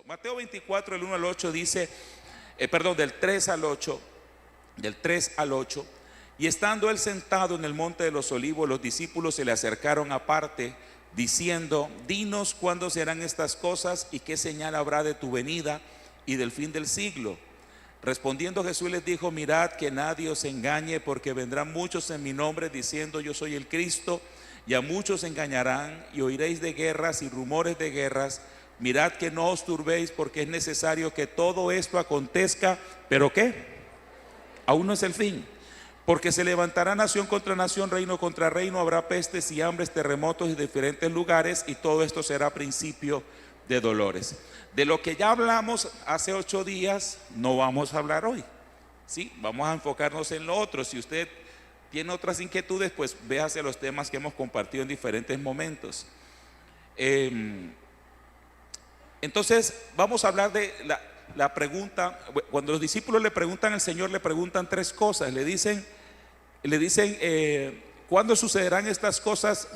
Mateo 24, el 1 al 8 dice, del 3 al 8, del 3 al 8, y estando él sentado en el monte de los olivos, los discípulos se le acercaron aparte, diciendo, dinos cuándo serán estas cosas y qué señal habrá de tu venida y del fin del siglo. Respondiendo Jesús les dijo, mirad que nadie os engañe, porque vendrán muchos en mi nombre diciendo yo soy el Cristo, y a muchos engañarán, y oiréis de guerras y rumores de guerras. Mirad que no os turbéis, porque es necesario que todo esto acontezca, pero ¿qué? Aún no es el fin. Porque se levantará nación contra nación, reino contra reino, habrá pestes y hambres, terremotos en diferentes lugares, y todo esto será principio de dolores. De lo que ya hablamos hace 8 días, no vamos a hablar hoy, ¿sí? Vamos a enfocarnos en lo otro. Si usted tiene otras inquietudes, pues véase los temas que hemos compartido en diferentes momentos. Entonces, vamos a hablar de la pregunta. Cuando los discípulos le preguntan al Señor, le preguntan 3 cosas. Le dicen ¿cuándo sucederán estas cosas?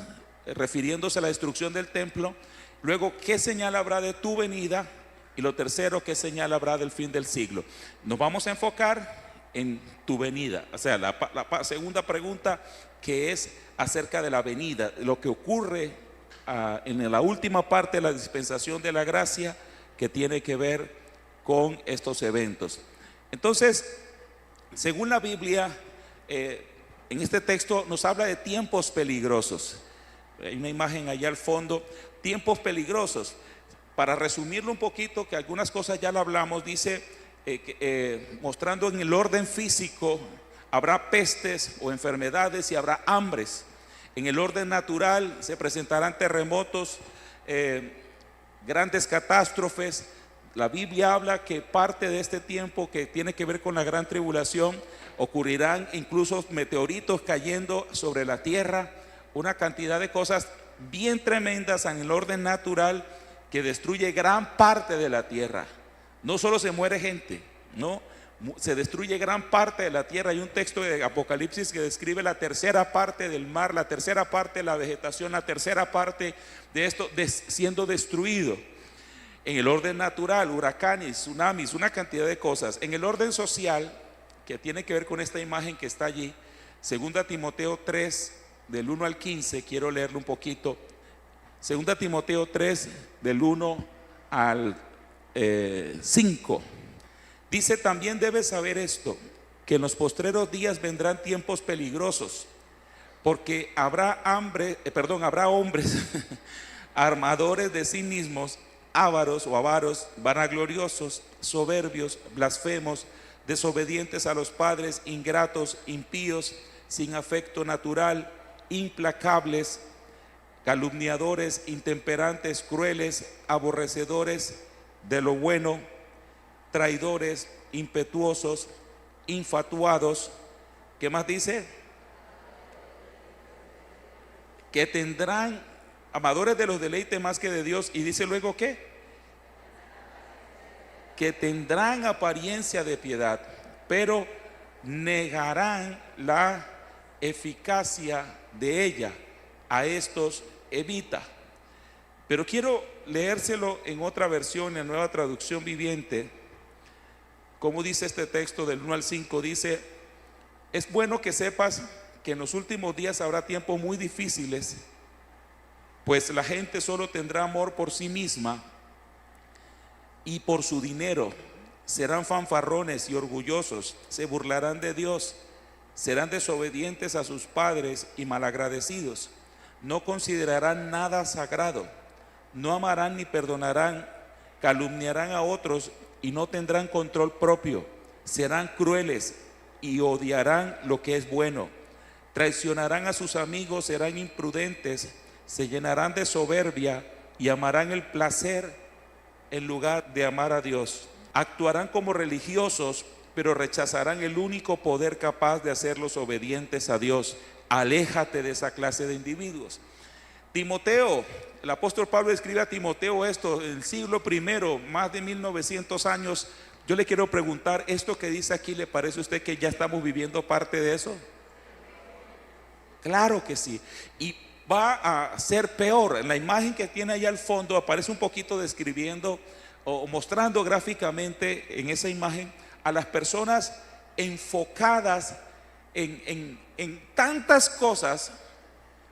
Refiriéndose a la destrucción del templo. Luego, ¿qué señal habrá de tu venida? Y lo tercero, ¿qué señal habrá del fin del siglo? Nos vamos a enfocar en tu venida. O sea, la segunda pregunta, que es acerca de la venida, lo que ocurre en la última parte de la dispensación de la gracia, que tiene que ver con estos eventos. Entonces, según la Biblia, en este texto nos habla de tiempos peligrosos. Hay una imagen allá al fondo, tiempos peligrosos. Para resumirlo un poquito, que algunas cosas ya lo hablamos, dice, mostrando en el orden físico, habrá pestes o enfermedades y habrá hambres. En el orden natural se presentarán terremotos, grandes catástrofes. La Biblia habla que parte de este tiempo, que tiene que ver con la gran tribulación, ocurrirán incluso meteoritos cayendo sobre la tierra, una cantidad de cosas bien tremendas en el orden natural, que destruye gran parte de la tierra. No solo se muere gente, no, se destruye gran parte de la tierra. Hay un texto de Apocalipsis que describe la tercera parte del mar, la tercera parte de la vegetación, la tercera parte de esto siendo destruido. En el orden natural, huracanes, tsunamis, una cantidad de cosas. En el orden social, que tiene que ver con esta imagen que está allí, 2 Timoteo 3, del 1 al 15, quiero leerlo un poquito. 2 Timoteo 3, del 1 al 5. Dice, también debes saber esto, que en los postreros días vendrán tiempos peligrosos, porque habrá hombres armadores de sí mismos, ávaros o avaros, vanagloriosos, soberbios, blasfemos, desobedientes a los padres, ingratos, impíos, sin afecto natural, implacables, calumniadores, intemperantes, crueles, aborrecedores de lo bueno, traidores, impetuosos, infatuados. ¿Qué más dice? Que tendrán, amadores de los deleites más que de Dios. Y dice luego ¿qué? Que tendrán apariencia de piedad, pero negarán la eficacia de ella. A estos evita. Pero quiero leérselo en otra versión, en Nueva Traducción Viviente. Como dice este texto del 1 al 5, dice, es bueno que sepas que en los últimos días habrá tiempos muy difíciles, pues la gente solo tendrá amor por sí misma y por su dinero. Serán fanfarrones y orgullosos, se burlarán de Dios, serán desobedientes a sus padres y malagradecidos. No considerarán nada sagrado, no amarán ni perdonarán, calumniarán a otros y no tendrán control propio, serán crueles y odiarán lo que es bueno, traicionarán a sus amigos, serán imprudentes, se llenarán de soberbia y amarán el placer en lugar de amar a Dios. Actuarán como religiosos, pero rechazarán el único poder capaz de hacerlos obedientes a Dios. Aléjate de esa clase de individuos. Timoteo, el apóstol Pablo escribe a Timoteo esto en el siglo I, más de 1900 años. Yo le quiero preguntar, ¿esto que dice aquí le parece a usted que ya estamos viviendo parte de eso? Claro que sí. Y va a ser peor. En la imagen que tiene allá al fondo aparece un poquito describiendo o mostrando gráficamente en esa imagen a las personas enfocadas en tantas cosas,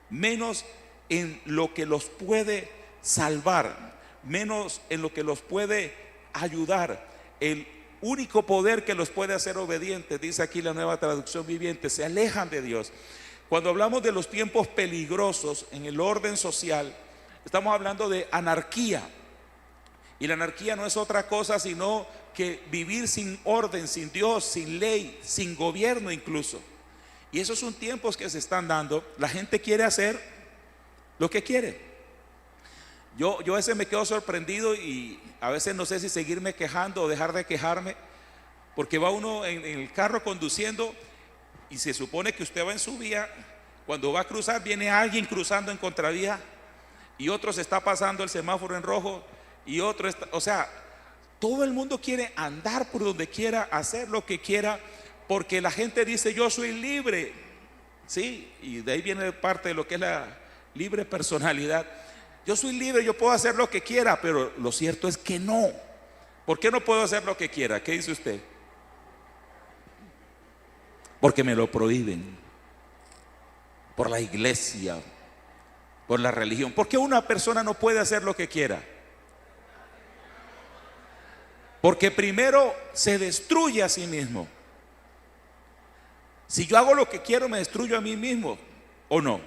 menos en lo que los puede salvar, menos en lo que los puede ayudar. El único poder que los puede hacer obedientes, dice aquí la Nueva Traducción Viviente, se alejan de Dios. Cuando hablamos de los tiempos peligrosos en el orden social, estamos hablando de anarquía. Y la anarquía no es otra cosa sino que vivir sin orden, sin Dios, sin ley, sin gobierno incluso. Y esos son tiempos que se están dando. La gente quiere hacer lo que quiere. Yo a veces me quedo sorprendido y a veces no sé si seguirme quejando o dejar de quejarme, porque va uno en el carro conduciendo y se supone que usted va en su vía. Cuando va a cruzar, viene alguien cruzando en contravía y otro se está pasando el semáforo en rojo y otro está, o sea, todo el mundo quiere andar por donde quiera, hacer lo que quiera, porque la gente dice yo soy libre, sí, y de ahí viene parte de lo que es la libre personalidad. Yo soy libre, yo puedo hacer lo que quiera, pero lo cierto es que no. ¿Por qué no puedo hacer lo que quiera? ¿Qué dice usted? Porque me lo prohíben, por la iglesia, por la religión. ¿Por qué una persona no puede hacer lo que quiera? Porque primero se destruye a sí mismo. Si yo hago lo que quiero, me destruyo a mí mismo, ¿o no?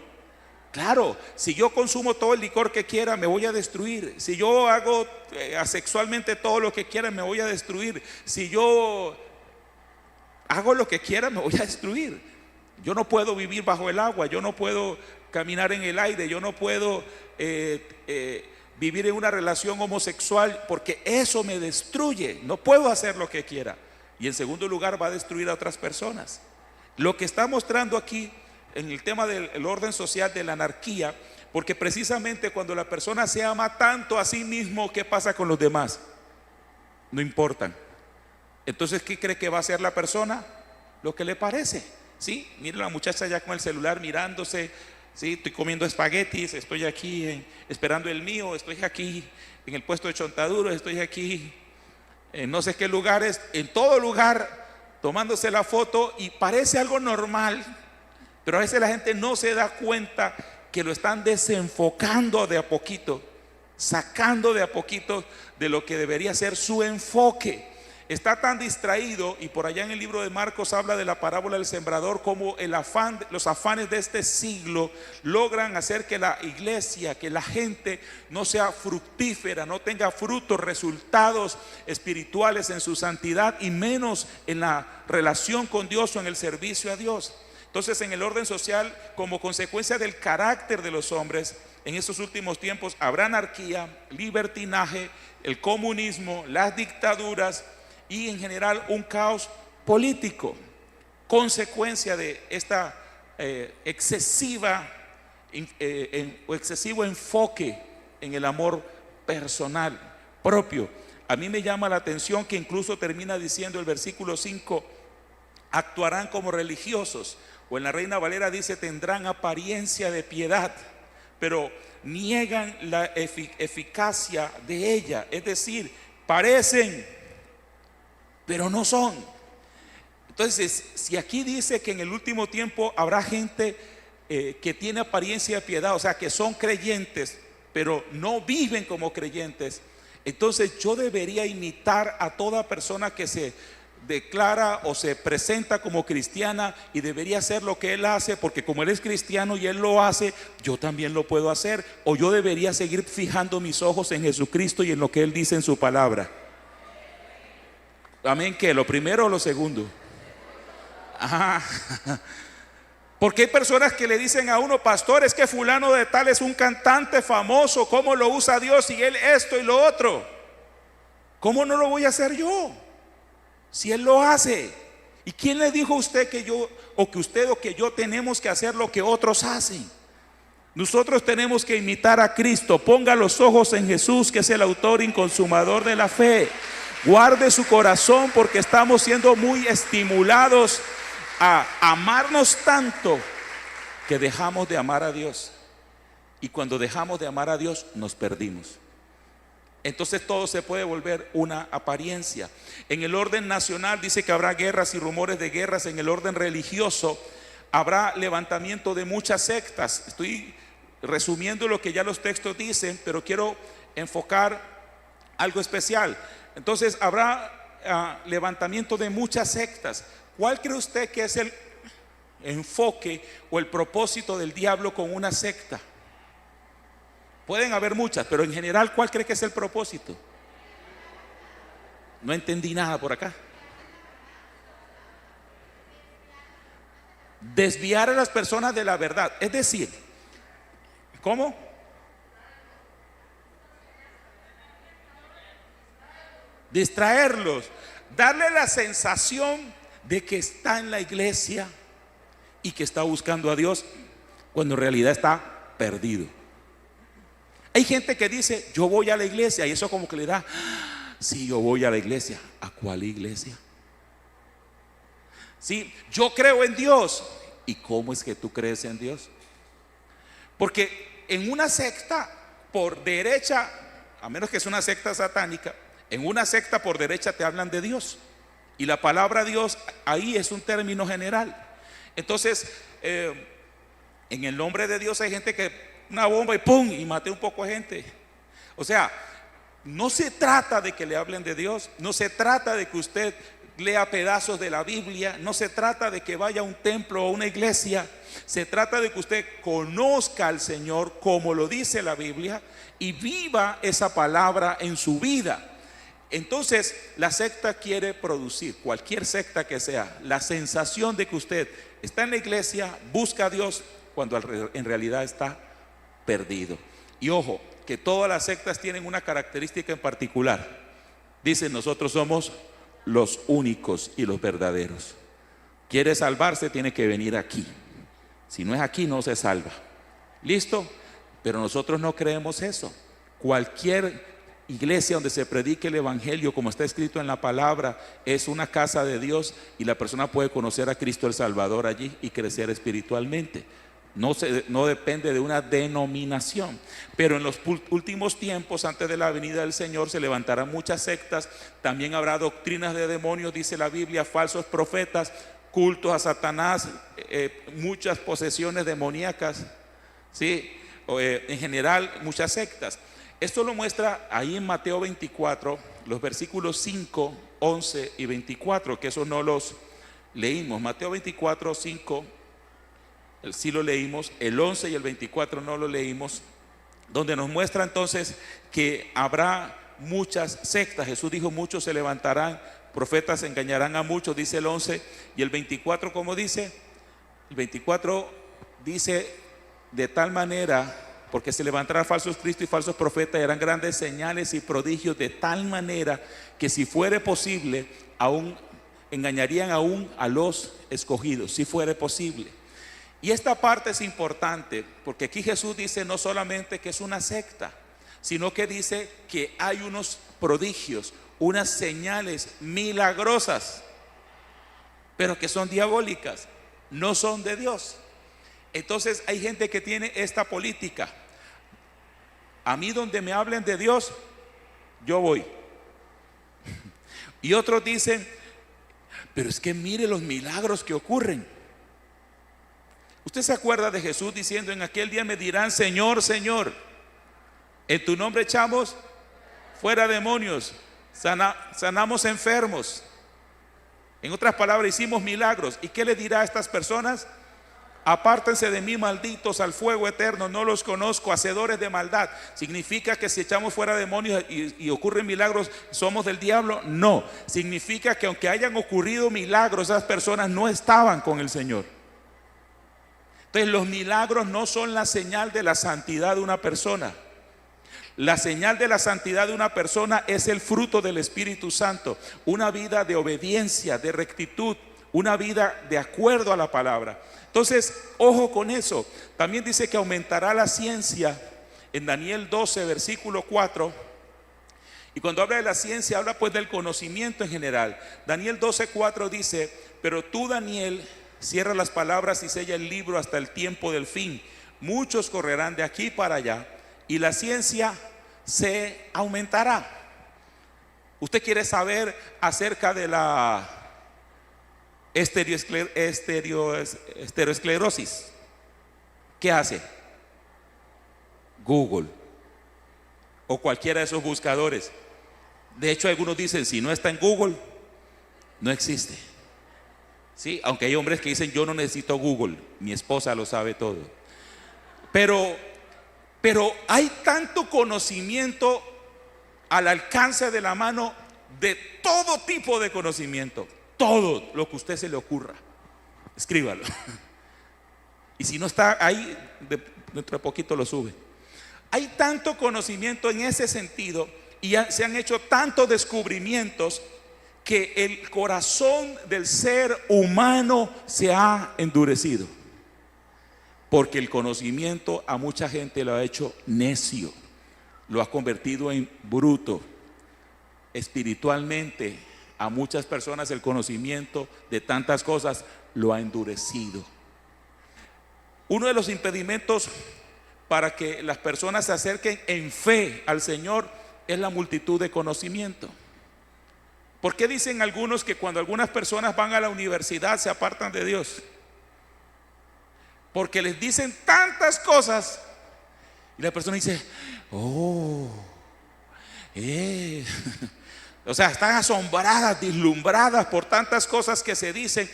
Claro, si yo consumo todo el licor que quiera, me voy a destruir. Si yo hago asexualmente todo lo que quiera, me voy a destruir. Si yo hago lo que quiera, me voy a destruir. Yo no puedo vivir bajo el agua, yo no puedo caminar en el aire, yo no puedo vivir en una relación homosexual, porque eso me destruye. No puedo hacer lo que quiera. Y en segundo lugar, va a destruir a otras personas. Lo que está mostrando aquí en el tema del orden social, de la anarquía, porque precisamente cuando la persona se ama tanto a sí mismo, ¿qué pasa con los demás? No importan. Entonces, ¿qué cree que va a hacer la persona? Lo que le parece. ¿Sí? Mira la muchacha ya con el celular mirándose. ¿Sí? Estoy comiendo espaguetis, estoy aquí esperando el mío, estoy aquí en el puesto de Chontaduro, estoy aquí en no sé qué lugares, en todo lugar tomándose la foto, y parece algo normal, pero a veces la gente no se da cuenta que lo están desenfocando de a poquito, sacando de a poquito de lo que debería ser su enfoque. Está tan distraído, y por allá en el libro de Marcos habla de la parábola del sembrador, como los afanes de este siglo logran hacer que la iglesia, que la gente no sea fructífera, no tenga frutos, resultados espirituales en su santidad, y menos en la relación con Dios o en el servicio a Dios. Entonces, en el orden social, como consecuencia del carácter de los hombres, en estos últimos tiempos habrá anarquía, libertinaje, el comunismo, las dictaduras y en general un caos político, consecuencia de esta excesivo enfoque en el amor personal propio. A mí me llama la atención que incluso termina diciendo el versículo 5, actuarán como religiosos, o en la Reina Valera dice tendrán apariencia de piedad, pero niegan la eficacia de ella. Es decir, parecen, pero no son. Entonces, si aquí dice que en el último tiempo habrá gente que tiene apariencia de piedad, o sea, que son creyentes, pero no viven como creyentes, entonces yo debería imitar a toda persona que se declara o se presenta como cristiana, y debería hacer lo que él hace, porque como él es cristiano y él lo hace, yo también lo puedo hacer. O yo debería seguir fijando mis ojos en Jesucristo y en lo que él dice en su palabra. Amén. ¿Qué? ¿Lo primero o lo segundo? Ajá. Porque hay personas que le dicen a uno, pastor, es que fulano de tal es un cantante famoso, ¿cómo lo usa Dios? Y él esto y lo otro. ¿Cómo no lo voy a hacer yo? Si él lo hace. ¿Y quién le dijo a usted que yo o que usted o que yo tenemos que hacer lo que otros hacen? Nosotros tenemos que imitar a Cristo. Ponga los ojos en Jesús, que es el autor y consumador de la fe. Guarde su corazón, porque estamos siendo muy estimulados a amarnos tanto que dejamos de amar a Dios. Y cuando dejamos de amar a Dios, nos perdimos. entonces todo se puede volver una apariencia. En el orden nacional dice que habrá guerras y rumores de guerras. En el orden religioso habrá levantamiento de muchas sectas. Estoy resumiendo lo que ya los textos dicen, pero quiero enfocar algo especial. Entonces habrá levantamiento de muchas sectas. ¿Cuál cree usted que es el enfoque o el propósito del diablo con una secta? Pueden haber muchas, pero en general, ¿cuál cree que es el propósito? No entendí nada por acá. Desviar a las personas de la verdad. Es decir, ¿cómo? Distraerlos, darle la sensación de que está en la iglesia y que está buscando a Dios, cuando en realidad está perdido. Hay gente que dice, yo voy a la iglesia, y eso como que le da, sí, yo voy a la iglesia. ¿A cuál iglesia? Sí, yo creo en Dios. ¿Y cómo es que tú crees en Dios? Porque en una secta por derecha, a menos que es una secta satánica, en una secta por derecha te hablan de Dios, y la palabra Dios ahí es un término general. Entonces en el nombre de Dios hay gente que una bomba y ¡pum! Y maté un poco de gente. O sea, no se trata de que le hablen de Dios, no se trata de que usted lea pedazos de la Biblia, no se trata de que vaya a un templo o a una iglesia. Se trata de que usted conozca al Señor como lo dice la Biblia y viva esa palabra en su vida. Entonces la secta quiere producir, cualquier secta que sea, la sensación de que usted está en la iglesia, busca a Dios, cuando en realidad está perdido. Y ojo, que todas las sectas tienen una característica en particular. Dicen, nosotros somos los únicos y los verdaderos. Quiere salvarse, tiene que venir aquí. Si no es aquí, no se salva. ¿Listo? Pero nosotros no creemos eso. Cualquier iglesia donde se predique el evangelio, como está escrito en la palabra, es una casa de Dios, y la persona puede conocer a Cristo el Salvador allí y crecer espiritualmente. No depende de una denominación. Pero en los últimos tiempos, antes de la venida del Señor, se levantarán muchas sectas. También habrá doctrinas de demonios, dice la Biblia, falsos profetas, cultos a Satanás, muchas posesiones demoníacas, ¿sí? En general, muchas sectas. Esto lo muestra ahí en Mateo 24, los versículos 5, 11 y 24, que eso no los leímos. Mateo 24, 5, sí lo leímos, el 11 y el 24 no lo leímos, donde nos muestra entonces que habrá muchas sectas. Jesús dijo, muchos se levantarán, profetas engañarán a muchos, dice el 11, y el 24, ¿cómo dice? El 24 dice, de tal manera, porque se levantarán falsos cristos y falsos profetas, y harán grandes señales y prodigios, de tal manera que si fuere posible, aún engañarían aún a los escogidos, si fuere posible. Y esta parte es importante, porque aquí Jesús dice no solamente que es una secta, sino que dice que hay unos prodigios, unas señales milagrosas, pero que son diabólicas, no son de Dios. Entonces hay gente que tiene esta política: a mí donde me hablen de Dios, yo voy. Y otros dicen, pero es que mire los milagros que ocurren. ¿Usted se acuerda de Jesús diciendo, en aquel día me dirán, Señor, Señor, en tu nombre echamos fuera demonios, sanamos enfermos? En otras palabras, hicimos milagros. ¿Y qué le dirá a estas personas? Apártense de mí, malditos, al fuego eterno, no los conozco, hacedores de maldad. ¿Significa que si echamos fuera demonios y ocurren milagros, somos del diablo? No, significa que aunque hayan ocurrido milagros, esas personas no estaban con el Señor. Entonces los milagros no son la señal de la santidad de una persona. La señal de la santidad de una persona es el fruto del Espíritu Santo, una vida de obediencia, de rectitud, una vida de acuerdo a la palabra. Entonces, ojo con eso. También dice que aumentará la ciencia en Daniel 12, versículo 4. Y cuando habla de la ciencia, habla pues del conocimiento en general. Daniel 12, 4 dice, pero tú, Daniel, cierra las palabras y sella el libro hasta el tiempo del fin. Muchos correrán de aquí para allá, y la ciencia se aumentará. Usted quiere saber acerca de la esteroesclerosis. ¿Qué hace? Google o cualquiera de esos buscadores. De hecho, algunos dicen, si no está en Google, no existe. Sí, aunque hay hombres que dicen, yo no necesito Google, mi esposa lo sabe todo. Pero hay tanto conocimiento al alcance de la mano, de todo tipo de conocimiento, todo lo que a usted se le ocurra. Escríbalo. Y si no está ahí, dentro de poquito lo sube. Hay tanto conocimiento en ese sentido y se han hecho tantos descubrimientos que el corazón del ser humano se ha endurecido. Porque el conocimiento a mucha gente lo ha hecho necio, lo ha convertido en bruto. Espiritualmente, a muchas personas el conocimiento de tantas cosas lo ha endurecido. Uno de los impedimentos para que las personas se acerquen en fe al Señor es la multitud de conocimiento. ¿Por qué dicen algunos que cuando algunas personas van a la universidad se apartan de Dios? Porque les dicen tantas cosas y la persona dice, o sea, están asombradas, deslumbradas por tantas cosas que se dicen.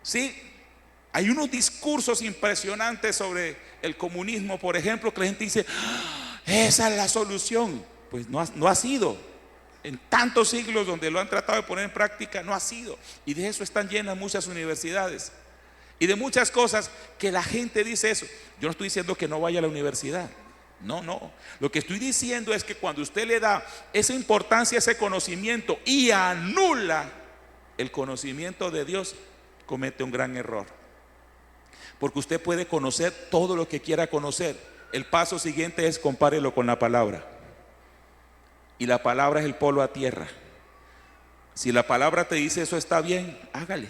Sí, hay unos discursos impresionantes sobre el comunismo, por ejemplo, que la gente dice, esa es la solución. Pues no ha sido. En tantos siglos donde lo han tratado de poner en práctica, no ha sido. Y de eso están llenas muchas universidades. Y de muchas cosas que la gente dice eso. Yo no estoy diciendo que no vaya a la universidad. No. Lo que estoy diciendo es que cuando usted le da esa importancia, ese conocimiento y anula el conocimiento de Dios, comete un gran error. Porque usted puede conocer todo lo que quiera conocer. El paso siguiente es compárelo con la palabra. Y la palabra es el polo a tierra. Si la palabra te dice eso está bien, hágale.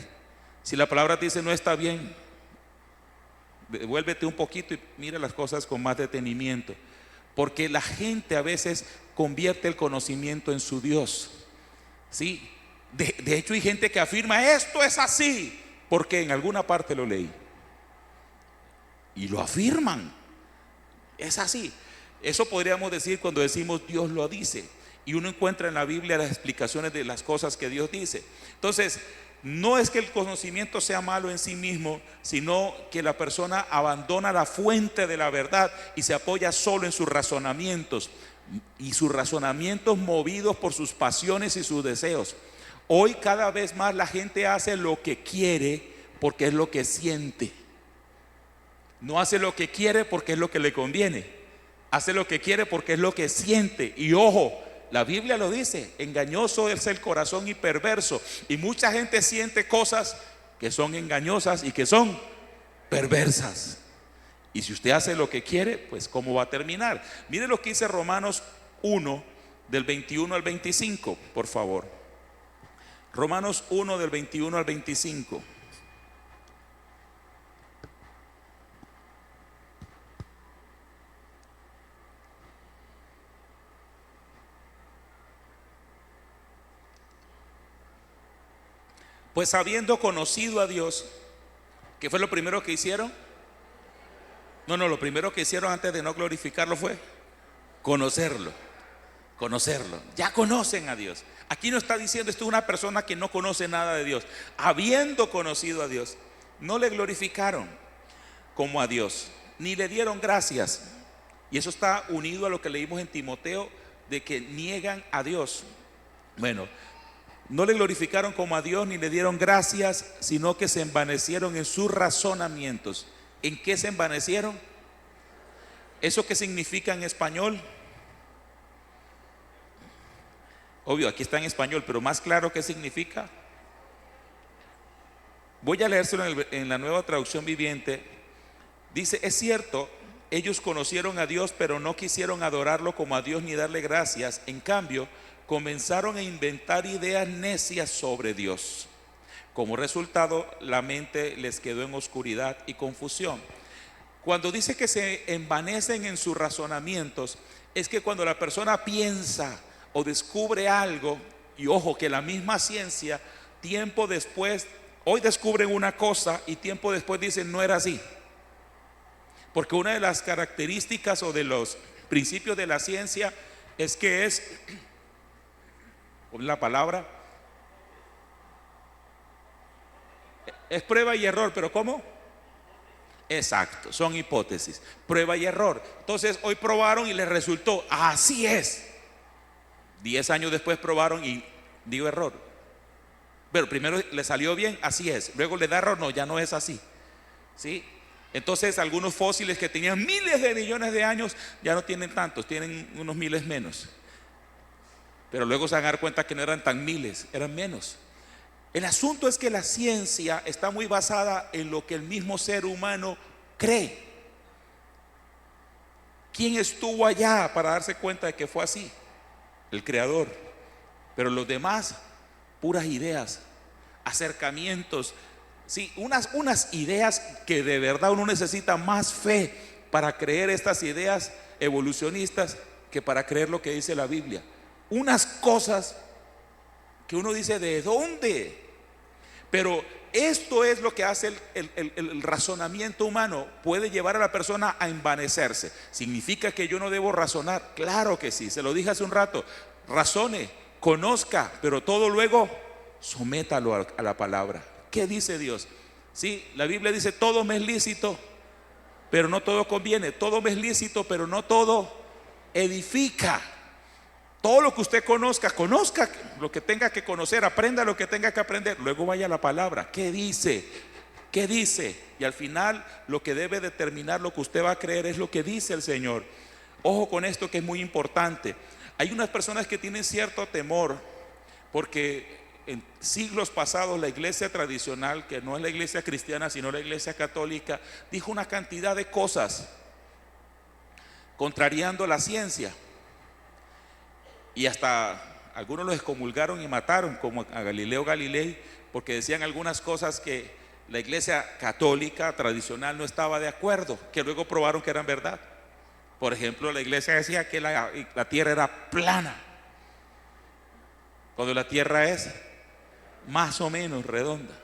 Si la palabra te dice no está bien, devuélvete un poquito y mira las cosas con más detenimiento. Porque la gente a veces convierte el conocimiento en su Dios. ¿Sí? De hecho hay gente que afirma esto es así porque en alguna parte lo leí. Y lo afirman. Es así. Eso podríamos decir cuando decimos Dios lo dice. Y uno encuentra en la Biblia las explicaciones de las cosas que Dios dice. Entonces, no es que el conocimiento sea malo en sí mismo, sino que la persona abandona la fuente de la verdad y se apoya solo en sus razonamientos. Y sus razonamientos movidos por sus pasiones y sus deseos. Hoy cada vez más la gente hace lo que quiere porque es lo que siente. No hace lo que quiere porque es lo que le conviene. Hace lo que quiere porque es lo que siente. Y ojo, la Biblia lo dice, engañoso es el corazón y perverso. Y mucha gente siente cosas que son engañosas y que son perversas. Y si usted hace lo que quiere, pues ¿cómo va a terminar? Mire lo que dice Romanos 1, del 21 al 25, por favor. Romanos 1, del 21 al 25. Pues habiendo conocido a Dios, ¿qué fue lo primero que hicieron? No, lo primero que hicieron antes de no glorificarlo fue conocerlo. Ya conocen a Dios. Aquí no está diciendo esto es una persona que no conoce nada de Dios. Habiendo conocido a Dios, no le glorificaron como a Dios, ni le dieron gracias. Y eso está unido a lo que leímos en Timoteo, de que niegan a Dios. Bueno, no le glorificaron como a Dios ni le dieron gracias, sino que se envanecieron en sus razonamientos. ¿En qué se envanecieron? ¿Eso qué significa en español? Obvio, aquí está en español, pero más claro, ¿qué significa? Voy a leérselo en la Nueva Traducción Viviente. Dice, es cierto, ellos conocieron a Dios, pero no quisieron adorarlo como a Dios ni darle gracias. En cambio, comenzaron a inventar ideas necias sobre Dios. Como resultado, la mente les quedó en oscuridad y confusión. Cuando dice que se envanecen en sus razonamientos, es que cuando la persona piensa o descubre algo, y ojo que la misma ciencia, tiempo después, hoy descubren una cosa y tiempo después dicen no era así. Porque una de las características o de los principios de la ciencia es que es la palabra, es prueba y error, pero ¿cómo? Exacto, son hipótesis, prueba y error. Entonces hoy probaron y les resultó, así es. 10 años después probaron y dio error. Pero primero le salió bien, así es. Luego le da error, no, ya no es así. ¿Sí? Entonces algunos fósiles que tenían miles de millones de años ya no tienen tantos, tienen unos miles menos. Pero luego se van a dar cuenta que no eran tan miles, eran menos. El asunto es que la ciencia está muy basada en lo que el mismo ser humano cree. ¿Quién estuvo allá para darse cuenta de que fue así? El creador. Pero los demás, puras ideas, acercamientos, sí, unas ideas que de verdad uno necesita más fe para creer estas ideas evolucionistas que para creer lo que dice la Biblia. Unas cosas que uno dice, ¿de dónde? Pero esto es lo que hace el razonamiento humano. Puede llevar a la persona a envanecerse. ¿Significa que yo no debo razonar? Claro que sí, se lo dije hace un rato. Razone, conozca, pero todo luego sométalo a la palabra. ¿Qué dice Dios? Sí, la Biblia dice, todo me es lícito, pero no todo conviene. Todo me es lícito, pero no todo edifica. Todo lo que usted conozca lo que tenga que conocer, aprenda lo que tenga que aprender, luego vaya a la palabra. ¿Qué dice? ¿Qué dice? Y al final lo que debe determinar lo que usted va a creer es lo que dice el Señor. Ojo con esto que es muy importante. Hay unas personas que tienen cierto temor porque en siglos pasados la iglesia tradicional, que no es la iglesia cristiana sino la iglesia católica, dijo una cantidad de cosas contrariando la ciencia. Y hasta algunos los excomulgaron y mataron, como a Galileo Galilei, porque decían algunas cosas que la iglesia católica tradicional no estaba de acuerdo, que luego probaron que eran verdad. Por ejemplo, la iglesia decía que la tierra era plana, cuando la tierra es más o menos redonda.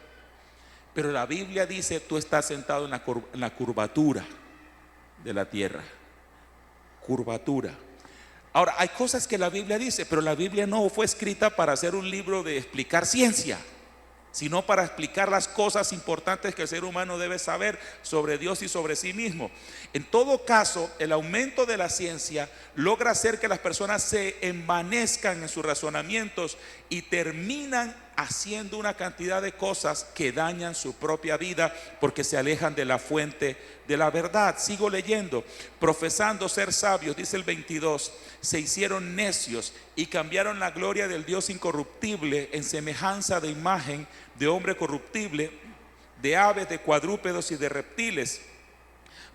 Pero la Biblia dice, tú estás sentado en la curvatura de la tierra. Curvatura. Ahora, hay cosas que la Biblia dice, pero la Biblia no fue escrita para hacer un libro de explicar ciencia, sino para explicar las cosas importantes que el ser humano debe saber sobre Dios y sobre sí mismo. En todo caso, el aumento de la ciencia logra hacer que las personas se envanezcan en sus razonamientos y terminan haciendo una cantidad de cosas que dañan su propia vida porque se alejan de la fuente de la verdad. Sigo leyendo. Profesando ser sabios, dice el 22, se hicieron necios y cambiaron la gloria del Dios incorruptible en semejanza de imagen de hombre corruptible, de aves, de cuadrúpedos y de reptiles,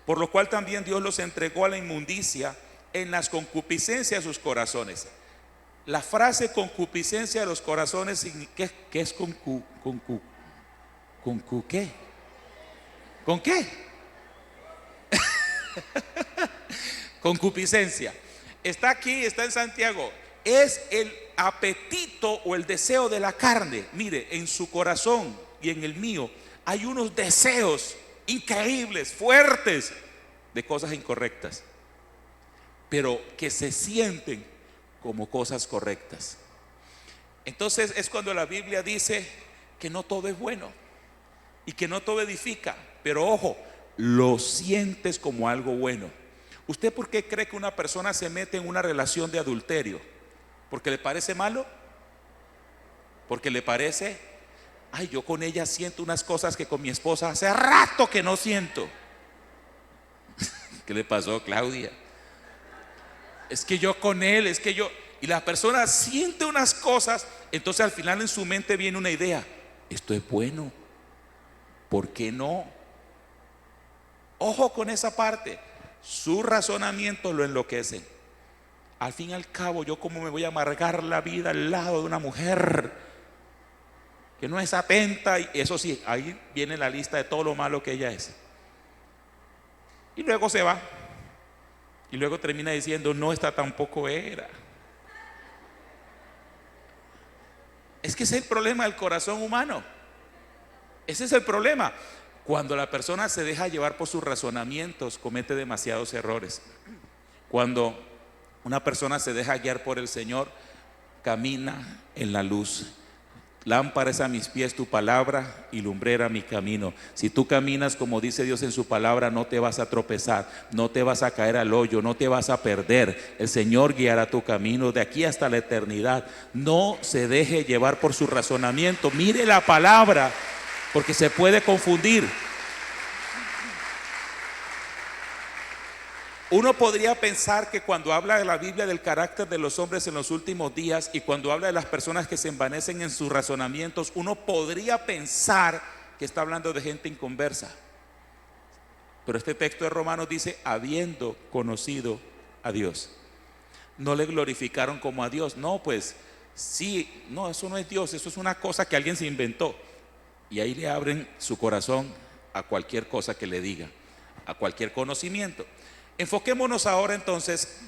por lo cual también Dios los entregó a la inmundicia en las concupiscencias de sus corazones. La frase concupiscencia de los corazones, ¿qué es ¿qué? ¿Con qué? Concupiscencia. Está aquí, está en Santiago. Es el apetito o el deseo de la carne. Mire, en su corazón y en el mío hay unos deseos increíbles, fuertes, de cosas incorrectas, pero que se sienten como cosas correctas. Entonces es cuando la Biblia dice que no todo es bueno y que no todo edifica, pero ojo, lo sientes como algo bueno. ¿Usted por qué cree que una persona se mete en una relación de adulterio? ¿Porque le parece malo? ¿Porque le parece, ay, yo con ella siento unas cosas que con mi esposa hace rato que no siento? ¿Qué le pasó, Claudia? Es que yo con él, es que yo... Y la persona siente unas cosas, entonces al final en su mente viene una idea: esto es bueno, ¿por qué no? Ojo con esa parte. Su razonamiento lo enloquece. Al fin y al cabo, yo cómo me voy a amargar la vida al lado de una mujer que no es atenta, y eso sí, ahí viene la lista de todo lo malo que ella es. Y luego se va. Y luego termina diciendo, no, esta tampoco era. Es que ese es el problema del corazón humano. Ese es el problema. Cuando la persona se deja llevar por sus razonamientos, comete demasiados errores. Cuando una persona se deja guiar por el Señor, camina en la luz. Lámpara es a mis pies tu palabra y lumbrera mi camino. Si tú caminas como dice Dios en su palabra, no te vas a tropezar, no te vas a caer al hoyo, no te vas a perder. El Señor guiará tu camino de aquí hasta la eternidad. No se deje llevar por su razonamiento. Mire la palabra, porque se puede confundir. Uno podría pensar que cuando habla de la Biblia del carácter de los hombres en los últimos días y cuando habla de las personas que se envanecen en sus razonamientos, uno podría pensar que está hablando de gente inconversa. Pero este texto de Romanos dice, habiendo conocido a Dios, no le glorificaron como a Dios. No, pues sí, no, eso no es Dios, eso es una cosa que alguien se inventó. Y ahí le abren su corazón a cualquier cosa que le diga, a cualquier conocimiento. Enfoquémonos ahora entonces,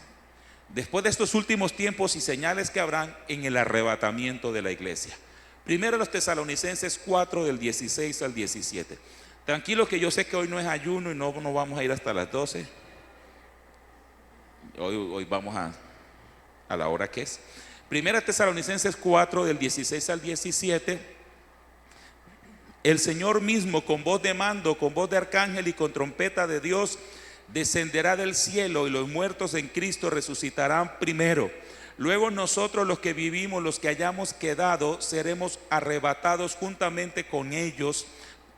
después de estos últimos tiempos y señales que habrán, en el arrebatamiento de la iglesia. Primero los Tesalonicenses 4 del 16 al 17. Tranquilo que yo sé que hoy no es ayuno y no vamos a ir hasta las 12. Hoy vamos a la hora que es. Primera Tesalonicenses 4 del 16 al 17. El Señor mismo con voz de mando, con voz de arcángel y con trompeta de Dios descenderá del cielo y los muertos en Cristo resucitarán primero. Luego nosotros los que vivimos, los que hayamos quedado, seremos arrebatados juntamente con ellos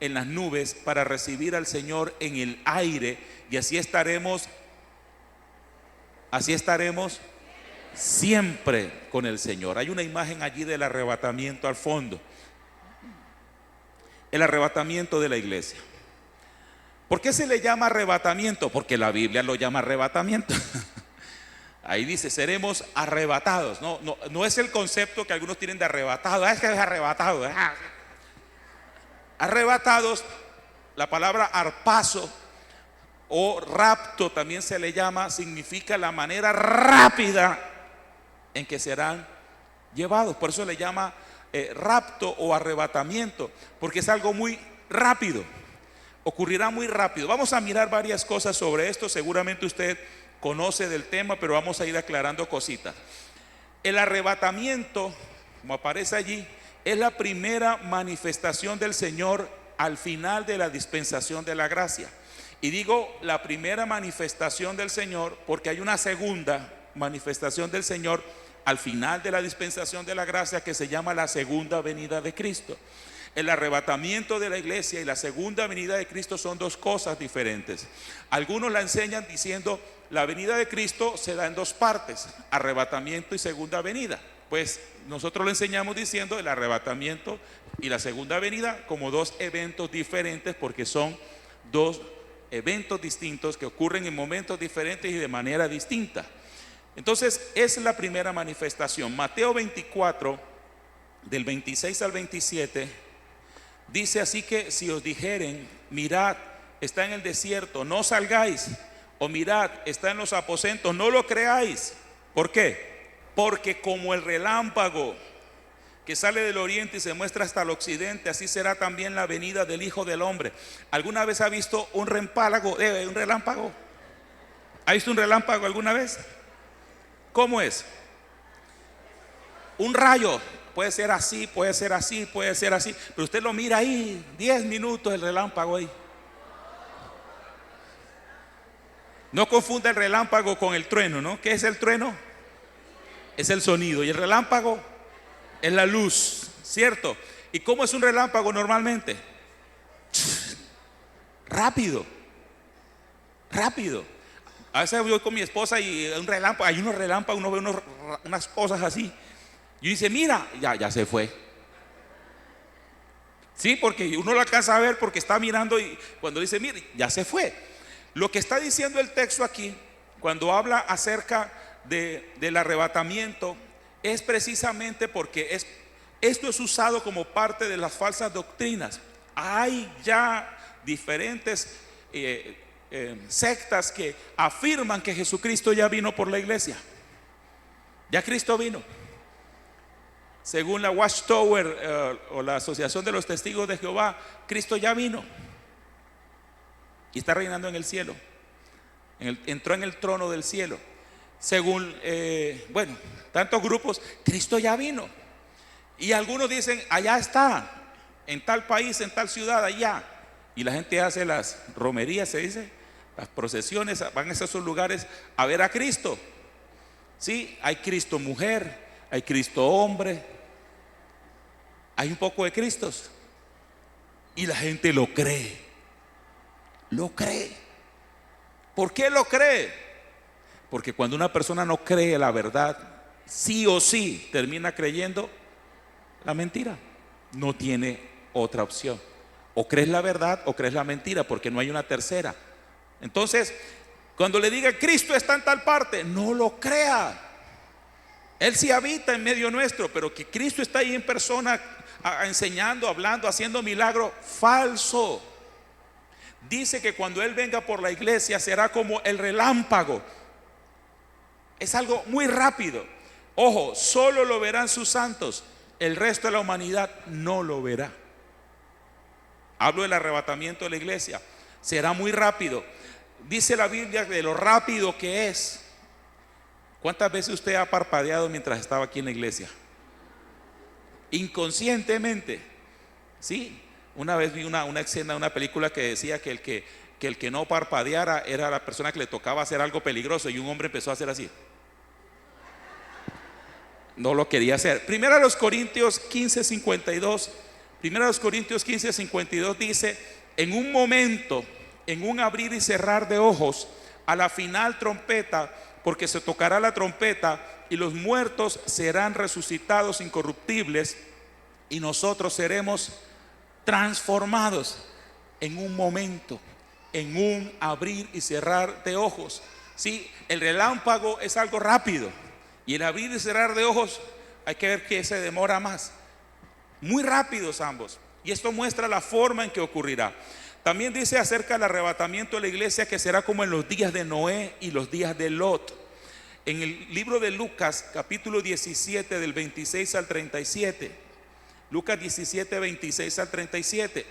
en las nubes para recibir al Señor en el aire y así estaremos siempre con el Señor. Hay una imagen allí del arrebatamiento al fondo. El arrebatamiento de la iglesia. ¿Por qué se le llama arrebatamiento? Porque la Biblia lo llama arrebatamiento. Ahí dice, seremos arrebatados. No es el concepto que algunos tienen de arrebatado. Es que es arrebatado. Arrebatados, la palabra arpazo o rapto también se le llama, significa la manera rápida en que serán llevados. Por eso le llama rapto o arrebatamiento, porque es algo muy rápido. Ocurrirá muy rápido. Vamos a mirar varias cosas sobre esto. Seguramente usted conoce del tema, pero vamos a ir aclarando cositas. El arrebatamiento, como aparece allí, es la primera manifestación del Señor al final de la dispensación de la gracia. Y digo la primera manifestación del Señor porque hay una segunda manifestación del Señor al final de la dispensación de la gracia que se llama la segunda venida de Cristo. El arrebatamiento de la iglesia y la segunda venida de Cristo son dos cosas diferentes. Algunos la enseñan diciendo la venida de Cristo se da en dos partes, arrebatamiento y segunda venida. Pues nosotros lo enseñamos diciendo el arrebatamiento y la segunda venida como dos eventos diferentes porque son dos eventos distintos que ocurren en momentos diferentes y de manera distinta. Entonces es la primera manifestación. Mateo 24 del 26 al 27 dice así que si os dijeren, mirad, está en el desierto, no salgáis, o mirad, está en los aposentos, no lo creáis. ¿Por qué? Porque como el relámpago que sale del oriente y se muestra hasta el occidente, así será también la venida del Hijo del Hombre. ¿Alguna vez ha visto un relámpago? ¿Ha visto un relámpago alguna vez? ¿Cómo es? Un rayo. Puede ser así, puede ser así, puede ser así. Pero usted lo mira ahí, 10 minutos el relámpago ahí. No confunda el relámpago con el trueno, ¿no? ¿Qué es el trueno? Es el sonido. Y el relámpago es la luz, ¿cierto? ¿Y cómo es un relámpago normalmente? Rápido. Rápido. A veces voy con mi esposa y un relámpago, hay unos relámpagos, uno ve unas cosas así. Y dice, mira, ya se fue. Sí, porque uno lo alcanza a ver porque está mirando y cuando dice, mire, ya se fue. Lo que está diciendo el texto aquí, cuando habla acerca del arrebatamiento, es precisamente porque esto es usado como parte de las falsas doctrinas. Hay ya diferentes sectas que afirman que Jesucristo ya vino por la iglesia. Ya Cristo vino. Según la Watchtower o la Asociación de los Testigos de Jehová, Cristo ya vino y está reinando en el cielo. Entró en el trono del cielo. Según, tantos grupos, Cristo ya vino. Y algunos dicen, allá está, en tal país, en tal ciudad, allá. Y la gente hace las romerías, se dice, las procesiones, van a esos lugares a ver a Cristo. Sí, hay Cristo mujer, hay Cristo hombre, hay un poco de Cristos. Y la gente lo cree. Lo cree. ¿Por qué lo cree? Porque cuando una persona no cree la verdad, sí o sí termina creyendo la mentira. No tiene otra opción. O crees la verdad o crees la mentira, porque no hay una tercera. Entonces, cuando le diga Cristo está en tal parte, no lo crea. Él sí habita en medio nuestro, pero que Cristo está ahí en persona, enseñando, hablando, haciendo milagros, falso. Dice que cuando Él venga por la iglesia será como el relámpago. Es algo muy rápido. Ojo, solo lo verán sus santos. El resto de la humanidad no lo verá. Hablo del arrebatamiento de la iglesia. Será muy rápido. Dice la Biblia de lo rápido que es. ¿Cuántas veces usted ha parpadeado mientras estaba aquí en la iglesia? Inconscientemente. Sí. Una vez vi una escena de una película que decía que el que no parpadeara era la persona que le tocaba hacer algo peligroso, y un hombre empezó a hacer así. No lo quería hacer. Primero a los Corintios 15:52. Primero a los Corintios 15:52 dice: en un momento, en un abrir y cerrar de ojos, a la final trompeta, porque se tocará la trompeta y los muertos serán resucitados incorruptibles y nosotros seremos transformados en un momento, en un abrir y cerrar de ojos. Sí, el relámpago es algo rápido, y el abrir y cerrar de ojos hay que ver que se demora más. Muy rápidos ambos, y esto muestra la forma en que ocurrirá. También dice acerca del arrebatamiento de la iglesia que será como en los días de Noé y los días de Lot. En el libro de Lucas, capítulo 17, del 26 al 37. Lucas 17, 26 al 37.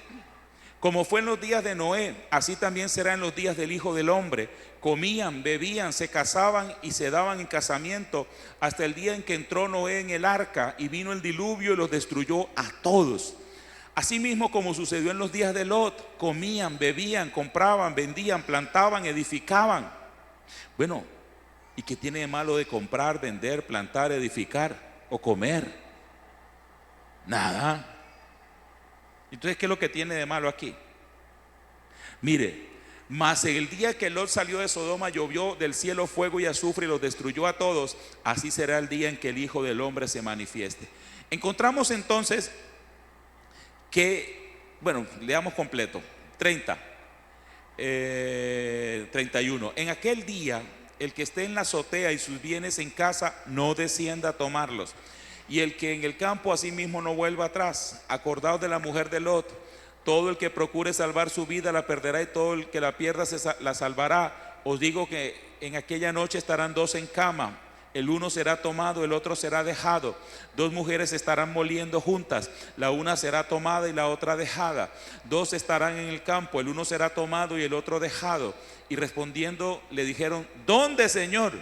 Como fue en los días de Noé, así también será en los días del Hijo del Hombre. Comían, bebían, se casaban y se daban en casamiento hasta el día en que entró Noé en el arca y vino el diluvio y los destruyó a todos. Asimismo, como sucedió en los días de Lot, comían, bebían, compraban, vendían, plantaban, edificaban. Bueno, ¿y qué tiene de malo de comprar, vender, plantar, edificar o comer? Nada. Entonces, ¿qué es lo que tiene de malo aquí? Mire, mas en el día que Lot salió de Sodoma, llovió del cielo fuego y azufre y los destruyó a todos. Así será el día en que el Hijo del Hombre se manifieste. Encontramos entonces que, leamos completo, 31. En aquel día, el que esté en la azotea y sus bienes en casa, no descienda a tomarlos. Y el que en el campo asimismo no vuelva atrás. Acordaos de la mujer de Lot. Todo el que procure salvar su vida la perderá, y todo el que la pierda la salvará. Os digo que en aquella noche estarán dos en cama. El uno será tomado, el otro será dejado. Dos mujeres estarán moliendo juntas. La una será tomada y la otra dejada. Dos estarán en el campo, el uno será tomado y el otro dejado. Y respondiendo le dijeron: ¿dónde, Señor?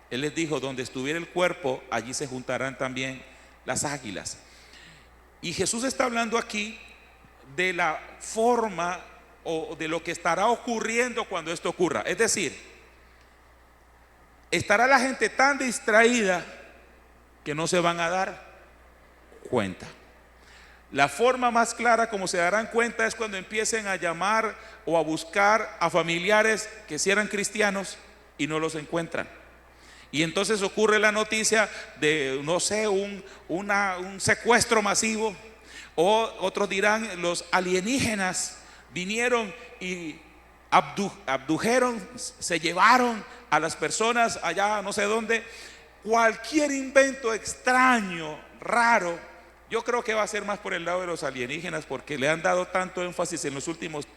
Él les dijo: donde estuviera el cuerpo, allí se juntarán también las águilas. Y Jesús está hablando aquí de la forma o de lo que estará ocurriendo cuando esto ocurra. Es decir, estará la gente tan distraída que no se van a dar cuenta. La forma más clara como se darán cuenta es cuando empiecen a llamar o a buscar a familiares que sí eran cristianos y no los encuentran. Y entonces ocurre la noticia de, no sé, un secuestro masivo. O otros dirán: los alienígenas vinieron y abdujeron, se llevaron a las personas allá no sé dónde. Cualquier invento extraño, raro. Yo creo que va a ser más por el lado de los alienígenas, porque le han dado tanto énfasis en los últimos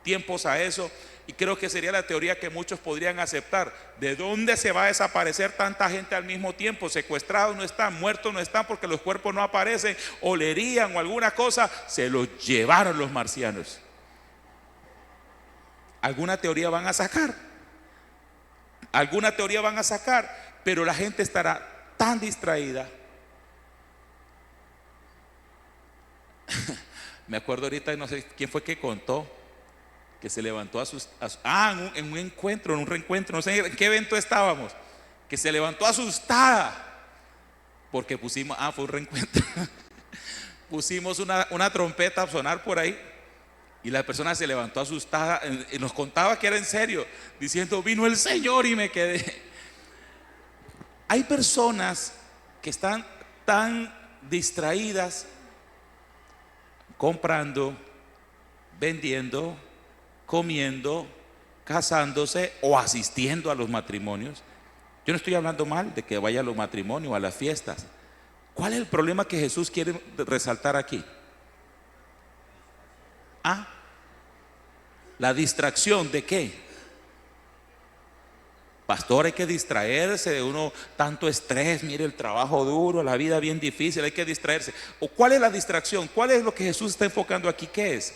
tiempos a eso, y creo que sería la teoría que muchos podrían aceptar. ¿De dónde se va a desaparecer tanta gente al mismo tiempo? Secuestrados no están, muertos no están porque los cuerpos no aparecen, o leerían o alguna cosa, se los llevaron los marcianos. Alguna teoría van a sacar, alguna teoría van a sacar, pero la gente estará tan distraída. Me acuerdo ahorita, no sé quién fue que contó que se levantó en un encuentro, en un reencuentro, no sé en qué evento estábamos, que se levantó asustada porque pusimos, fue un reencuentro, pusimos una trompeta a sonar por ahí, y la persona se levantó asustada y nos contaba que era en serio, diciendo, vino el Señor, y me quedé. Hay personas que están tan distraídas comprando, vendiendo, comiendo, casándose o asistiendo a los matrimonios. Yo no estoy hablando mal de que vaya a los matrimonios o a las fiestas. ¿Cuál es el problema que Jesús quiere resaltar aquí? La distracción ¿de qué? Pastor, hay que distraerse de uno, tanto estrés, mire el trabajo duro, la vida bien difícil, hay que distraerse. ¿O cuál es la distracción? ¿Cuál es lo que Jesús está enfocando aquí? ¿Qué es?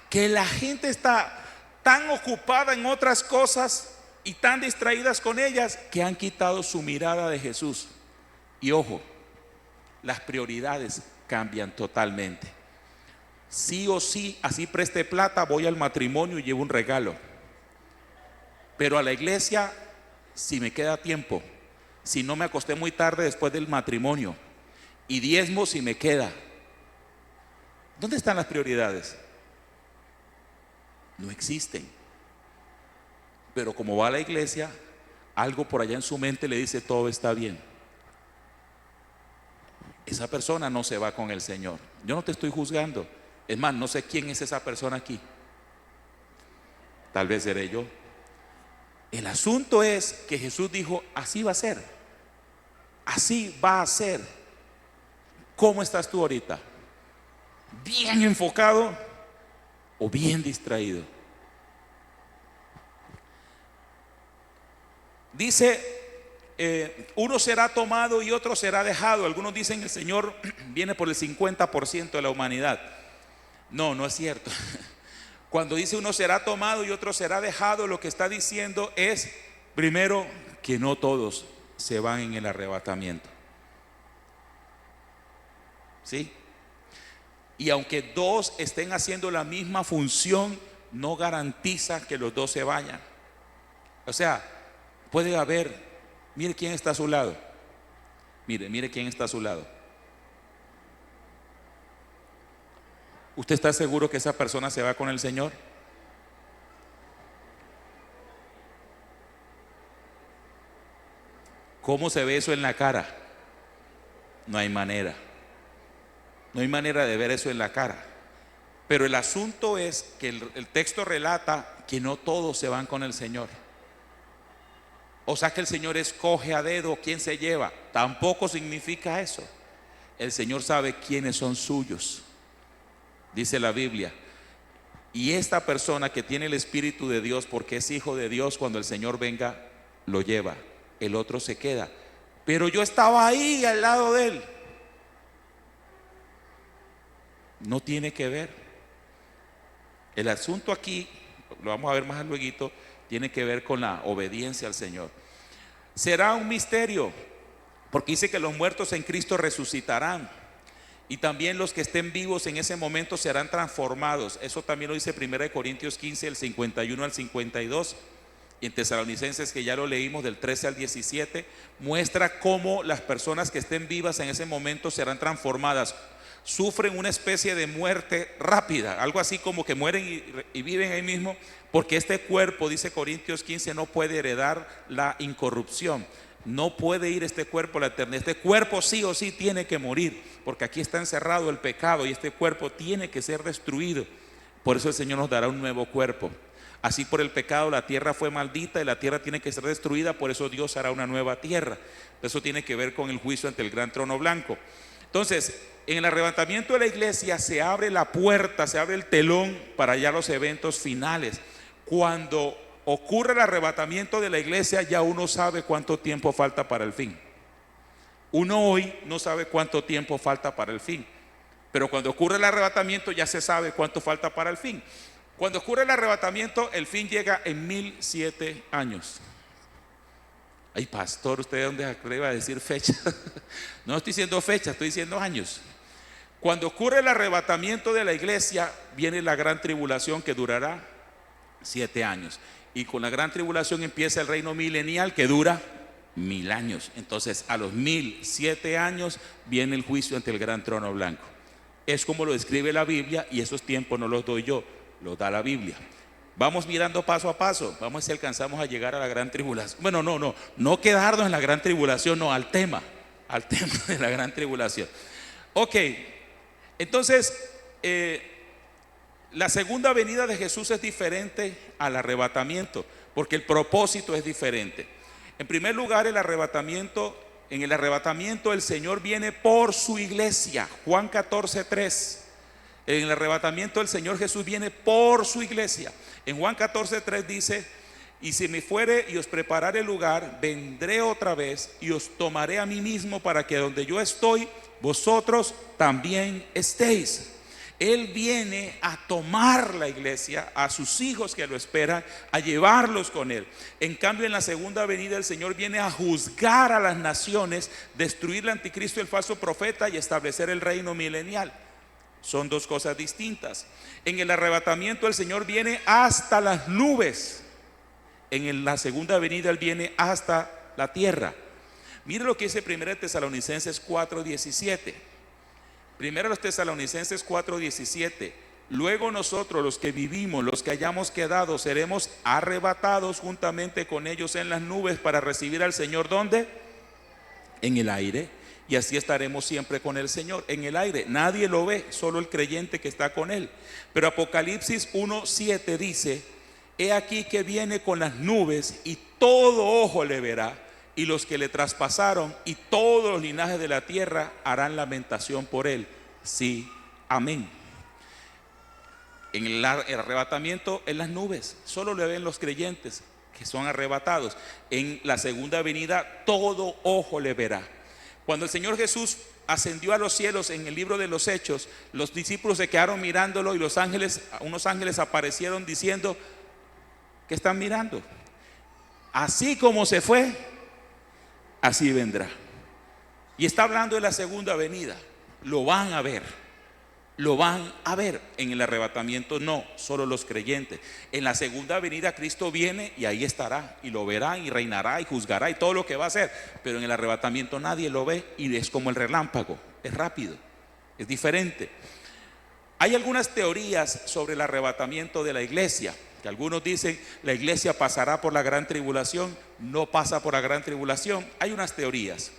Que la gente está tan ocupada en otras cosas y tan distraídas con ellas que han quitado su mirada de Jesús. Y ojo, las prioridades cambian totalmente. Sí o sí, así preste plata, voy al matrimonio y llevo un regalo. Pero a la iglesia, si me queda tiempo, si no me acosté muy tarde después del matrimonio, y diezmo si me queda. ¿Dónde están las prioridades? No existen. Pero como va a la iglesia, algo por allá en su mente le dice todo está bien. Esa persona no se va con el Señor. Yo no te estoy juzgando. Es más, no sé quién es esa persona aquí. Tal vez seré yo. El asunto es que Jesús dijo, así va a ser. Así va a ser. ¿Cómo estás tú ahorita? ¿Bien enfocado o bien distraído? Dice, uno será tomado y otro será dejado. Algunos dicen el Señor viene por el 50% de la humanidad. No, no es cierto. Cuando dice uno será tomado y otro será dejado, lo que está diciendo es, primero, que no todos se van en el arrebatamiento. ¿Sí? Y aunque dos estén haciendo la misma función, no garantiza que los dos se vayan. O sea, puede haber, mire quién está a su lado. Mire quién está a su lado. ¿Usted está seguro que esa persona se va con el Señor? ¿Cómo se ve eso en la cara? No hay manera. No hay manera de ver eso en la cara. Pero el asunto es que el texto relata que no todos se van con el Señor. O sea que el Señor escoge a dedo quién se lleva. Tampoco significa eso. El Señor sabe quiénes son suyos. Dice la Biblia, y esta persona que tiene el Espíritu de Dios, porque es hijo de Dios, cuando el Señor venga, lo lleva. El otro se queda. Pero yo estaba ahí al lado de él. No tiene que ver. El asunto aquí, lo vamos a ver más luego, tiene que ver con la obediencia al Señor. Será un misterio, porque dice que los muertos en Cristo resucitarán. Y también los que estén vivos en ese momento serán transformados. Eso también lo dice 1 Corintios 15, el 51 al 52. Y en Tesalonicenses, que ya lo leímos, del 13 al 17, muestra cómo las personas que estén vivas en ese momento serán transformadas. Sufren una especie de muerte rápida, algo así como que mueren y viven ahí mismo, porque este cuerpo, dice Corintios 15, no puede heredar la incorrupción. No puede ir este cuerpo a la eternidad. Este cuerpo sí o sí tiene que morir, porque aquí está encerrado el pecado y este cuerpo tiene que ser destruido. Por eso el Señor nos dará un nuevo cuerpo. Así por el pecado la tierra fue maldita y la tierra tiene que ser destruida. Por eso Dios hará una nueva tierra. Eso tiene que ver con el juicio ante el gran trono blanco. Entonces, en el arrebatamiento de la iglesia se abre la puerta, se abre el telón para ya los eventos finales. Cuando ocurre el arrebatamiento de la iglesia, ya uno sabe cuánto tiempo falta para el fin. Uno hoy no sabe cuánto tiempo falta para el fin, pero cuando ocurre el arrebatamiento ya se sabe cuánto falta para el fin. Cuando ocurre el arrebatamiento, el fin llega en 1007 años. Ay, pastor, ¿usted de dónde atreve a decir fecha? No estoy diciendo fecha, estoy diciendo años. Cuando ocurre el arrebatamiento de la iglesia, viene la gran tribulación que durará 7 años. Y con la gran tribulación empieza el reino milenial que dura 1000 años. Entonces, a los 1007 años viene el juicio ante el gran trono blanco. Es como lo describe la Biblia, y esos tiempos no los doy yo, los da la Biblia. Vamos mirando paso a paso, vamos a ver si alcanzamos a llegar a la gran tribulación. Bueno, no quedarnos en la gran tribulación, no, al tema de la gran tribulación. Ok, entonces, la segunda venida de Jesús es diferente al arrebatamiento, porque el propósito es diferente. En primer lugar, en el arrebatamiento el Señor viene por su iglesia. Juan 14:3. En el arrebatamiento el Señor Jesús viene por su iglesia. En Juan 14:3 dice: y si me fuere y os preparare lugar, vendré otra vez y os tomaré a mí mismo, para que donde yo estoy, vosotros también estéis. Él viene a tomar la iglesia, a sus hijos que lo esperan, a llevarlos con Él. En cambio, en la segunda venida el Señor viene a juzgar a las naciones, destruir el anticristo y el falso profeta y establecer el reino milenial. Son dos cosas distintas. En el arrebatamiento el Señor viene hasta las nubes. En la segunda venida Él viene hasta la tierra. Mire lo que dice 1 Tesalonicenses 4:17. 1 Tesalonicenses 4:17. Luego nosotros, los que vivimos, los que hayamos quedado, seremos arrebatados juntamente con ellos en las nubes para recibir al Señor. ¿Dónde? En el aire. Y así estaremos siempre con el Señor, en el aire. Nadie lo ve, solo el creyente que está con Él. Pero Apocalipsis 1:7 dice: he aquí que viene con las nubes, y todo ojo le verá, y los que le traspasaron y todos los linajes de la tierra harán lamentación por Él. Sí, amén. En el arrebatamiento, en las nubes, solo le ven los creyentes que son arrebatados. En la segunda venida, todo ojo le verá. Cuando el Señor Jesús ascendió a los cielos, en el libro de los Hechos, los discípulos se quedaron mirándolo, y unos ángeles aparecieron diciendo: ¿qué están mirando? Así como se fue, así vendrá. Y está hablando de la segunda venida. Lo van a ver. Lo van a ver. En el arrebatamiento no, solo los creyentes. En la segunda venida Cristo viene y ahí estará, y lo verán y reinará y juzgará y todo lo que va a hacer. Pero en el arrebatamiento nadie lo ve, y es como el relámpago, es rápido, es diferente. Hay algunas teorías sobre el arrebatamiento de la iglesia, que algunos dicen: la iglesia pasará por la gran tribulación. No pasa por la gran tribulación. Hay unas teorías,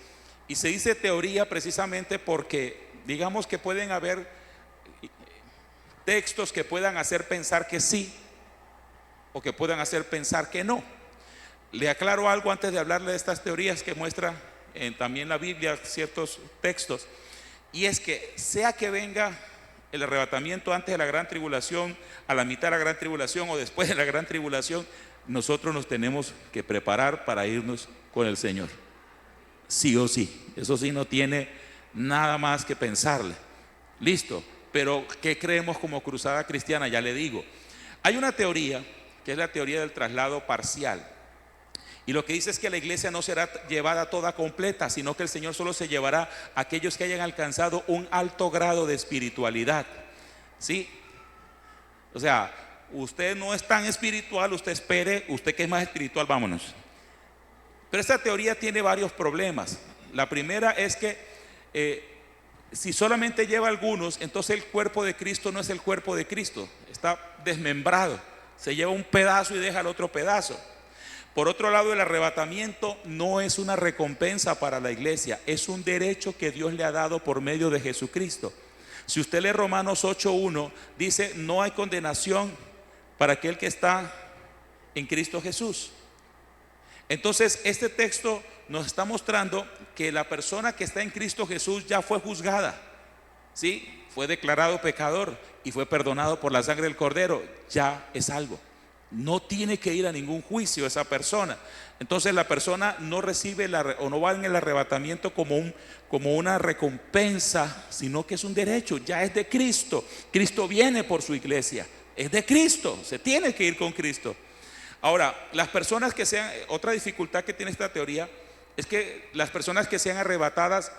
y se dice teoría precisamente porque digamos que pueden haber textos que puedan hacer pensar que sí, o que puedan hacer pensar que no. Le aclaro algo antes de hablarle de estas teorías que muestra también la Biblia, ciertos textos, y es que sea que venga el arrebatamiento antes de la gran tribulación, a la mitad de la gran tribulación o después de la gran tribulación, nosotros nos tenemos que preparar para irnos con el Señor, sí o sí. Eso sí, no tiene nada más que pensarle. Listo. Pero ¿qué creemos como Cruzada Cristiana? Ya le digo, hay una teoría que es la teoría del traslado parcial, y lo que dice es que la iglesia no será llevada toda completa, sino que el Señor solo se llevará a aquellos que hayan alcanzado un alto grado de espiritualidad. ¿Sí? O sea, usted no es tan espiritual, usted espere, usted que es más espiritual, vámonos. Pero esta teoría tiene varios problemas. La primera es que si solamente lleva algunos, entonces el cuerpo de Cristo no es el cuerpo de Cristo, está desmembrado, se lleva un pedazo y deja el otro pedazo. Por otro lado, el arrebatamiento no es una recompensa para la iglesia, es un derecho que Dios le ha dado por medio de Jesucristo. Si usted lee Romanos 8:1, dice: no hay condenación para aquel que está en Cristo Jesús. Entonces este texto nos está mostrando que la persona que está en Cristo Jesús ya fue juzgada, ¿sí? Fue declarado pecador y fue perdonado por la sangre del Cordero, ya es salvo. No tiene que ir a ningún juicio esa persona. Entonces la persona no recibe o no va en el arrebatamiento como una recompensa, sino que es un derecho, ya es de Cristo. Cristo viene por su iglesia, es de Cristo, se tiene que ir con Cristo. Ahora, las personas que sean, otra dificultad que tiene esta teoría es que las personas que sean arrebatadas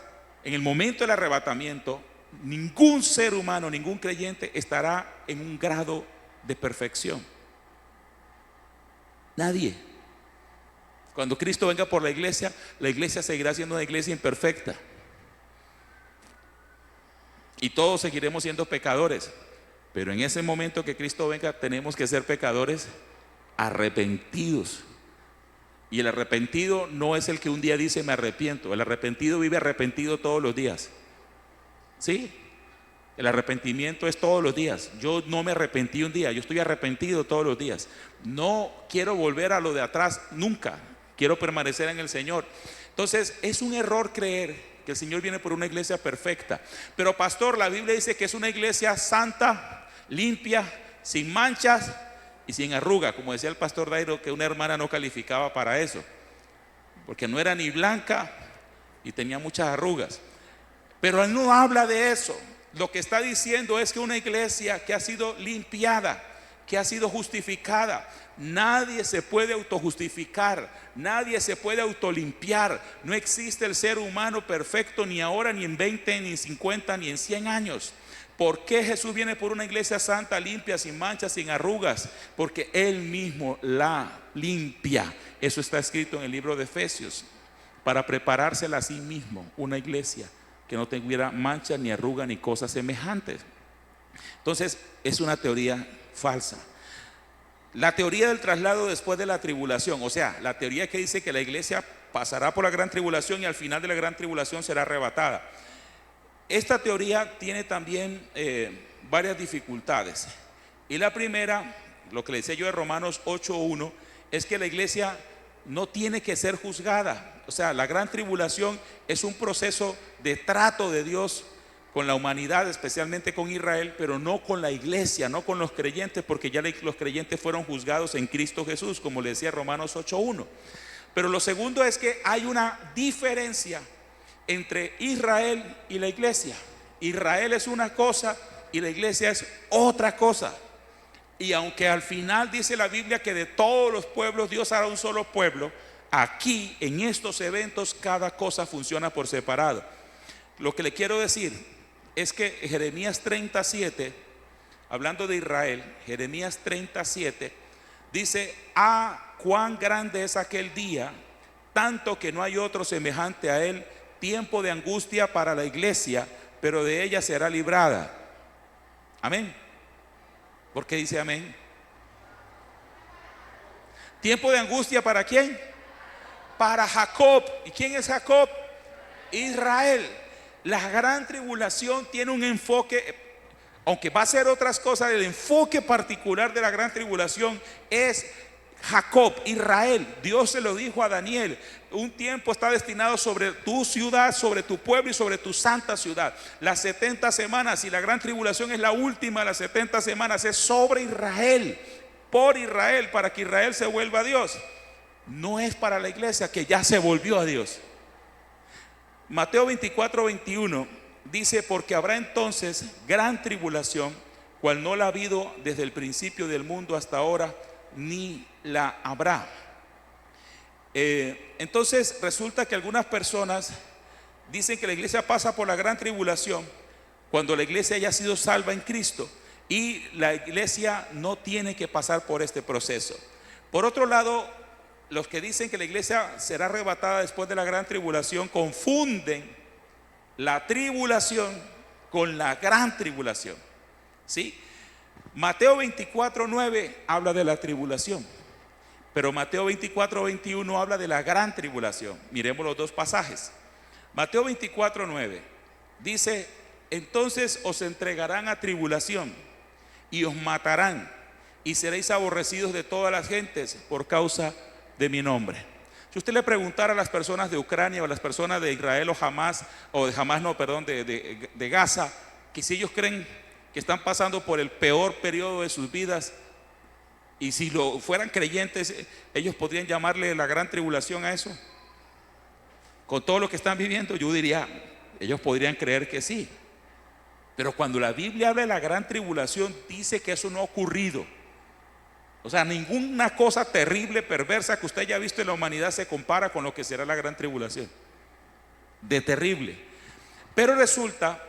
en el momento del arrebatamiento, ningún ser humano, ningún creyente estará en un grado de perfección. Nadie. Cuando Cristo venga por la iglesia seguirá siendo una iglesia imperfecta. Y todos seguiremos siendo pecadores. Pero en ese momento que Cristo venga, tenemos que ser pecadores arrepentidos. Y el arrepentido no es el que un día dice me arrepiento. El arrepentido vive arrepentido todos los días. ¿Sí? El arrepentimiento es todos los días. Yo no me arrepentí un día, yo estoy arrepentido todos los días. No quiero volver a lo de atrás nunca. Quiero permanecer en el Señor. Entonces es un error creer que el Señor viene por una iglesia perfecta. Pero pastor, la Biblia dice que es una iglesia santa, limpia, sin manchas y sin arruga. Como decía el pastor Dairo, que una hermana no calificaba para eso, porque no era ni blanca y tenía muchas arrugas. Pero él no habla de eso. Lo que está diciendo es que una iglesia que ha sido limpiada, que ha sido justificada. Nadie se puede autojustificar, nadie se puede autolimpiar. No existe el ser humano perfecto ni ahora, ni en 20, ni en 50, ni en 100 años. ¿Por qué Jesús viene por una iglesia santa, limpia, sin manchas, sin arrugas? Porque Él mismo la limpia. Eso está escrito en el libro de Efesios, para preparársela a sí mismo, una iglesia que no tuviera mancha, ni arruga, ni cosas semejantes. Entonces es una teoría falsa. La teoría del traslado después de la tribulación, o sea, la teoría que dice que la iglesia pasará por la gran tribulación y al final de la gran tribulación será arrebatada. Esta teoría tiene también varias dificultades. Y la primera, lo que le decía yo de Romanos 8:1, es que la iglesia no tiene que ser juzgada. O sea, la gran tribulación es un proceso de trato de Dios con la humanidad, especialmente con Israel, pero no con la iglesia, no con los creyentes, porque ya los creyentes fueron juzgados en Cristo Jesús, como le decía Romanos 8:1. Pero lo segundo es que hay una diferencia entre Israel y la iglesia. Israel es una cosa y la iglesia es otra cosa. Y aunque al final dice la Biblia que de todos los pueblos Dios hará un solo pueblo, aquí en estos eventos cada cosa funciona por separado. Lo que le quiero decir es que Jeremías 37, hablando de Israel, Jeremías 37 dice: cuán grande es aquel día, tanto que no hay otro semejante a él, tiempo de angustia para la iglesia, pero de ella será librada. Amén. ¿Por qué dice amén? Tiempo de angustia, ¿para quién? Para Jacob. ¿Y quién es Jacob? Israel. La gran tribulación tiene un enfoque, aunque va a ser otras cosas, el enfoque particular de la gran tribulación es Jacob, Israel. Dios se lo dijo a Daniel: un tiempo está destinado sobre tu ciudad, sobre tu pueblo y sobre tu santa ciudad. Las 70 semanas, y la gran tribulación es la última de las 70 semanas, es sobre Israel, por Israel, para que Israel se vuelva a Dios. No es para la iglesia que ya se volvió a Dios. Mateo 24:21 dice: porque habrá entonces gran tribulación, cual no la ha habido desde el principio del mundo hasta ahora, ni la habrá. Entonces resulta que algunas personas dicen que la iglesia pasa por la gran tribulación cuando la iglesia ya ha sido salva en Cristo, y la iglesia no tiene que pasar por este proceso. Por otro lado, los que dicen que la iglesia será arrebatada después de la gran tribulación confunden la tribulación con la gran tribulación. ¿Sí? Mateo 24:9 habla de la tribulación, pero Mateo 24:21 habla de la gran tribulación. Miremos los dos pasajes. Mateo 24:9 dice: entonces os entregarán a tribulación y os matarán, y seréis aborrecidos de todas las gentes por causa de mi nombre. Si usted le preguntara a las personas de Ucrania o a las personas de Israel o Hamas, o de Hamas no, perdón, de Gaza, que si ellos creen que están pasando por el peor periodo de sus vidas, y si lo fueran creyentes, ellos podrían llamarle la gran tribulación a eso. Con todo lo que están viviendo, yo diría, ellos podrían creer que sí. Pero cuando la Biblia habla de la gran tribulación, dice que eso no ha ocurrido. O sea, ninguna cosa terrible, perversa que usted haya visto en la humanidad se compara con lo que será la gran tribulación. De terrible. Pero resulta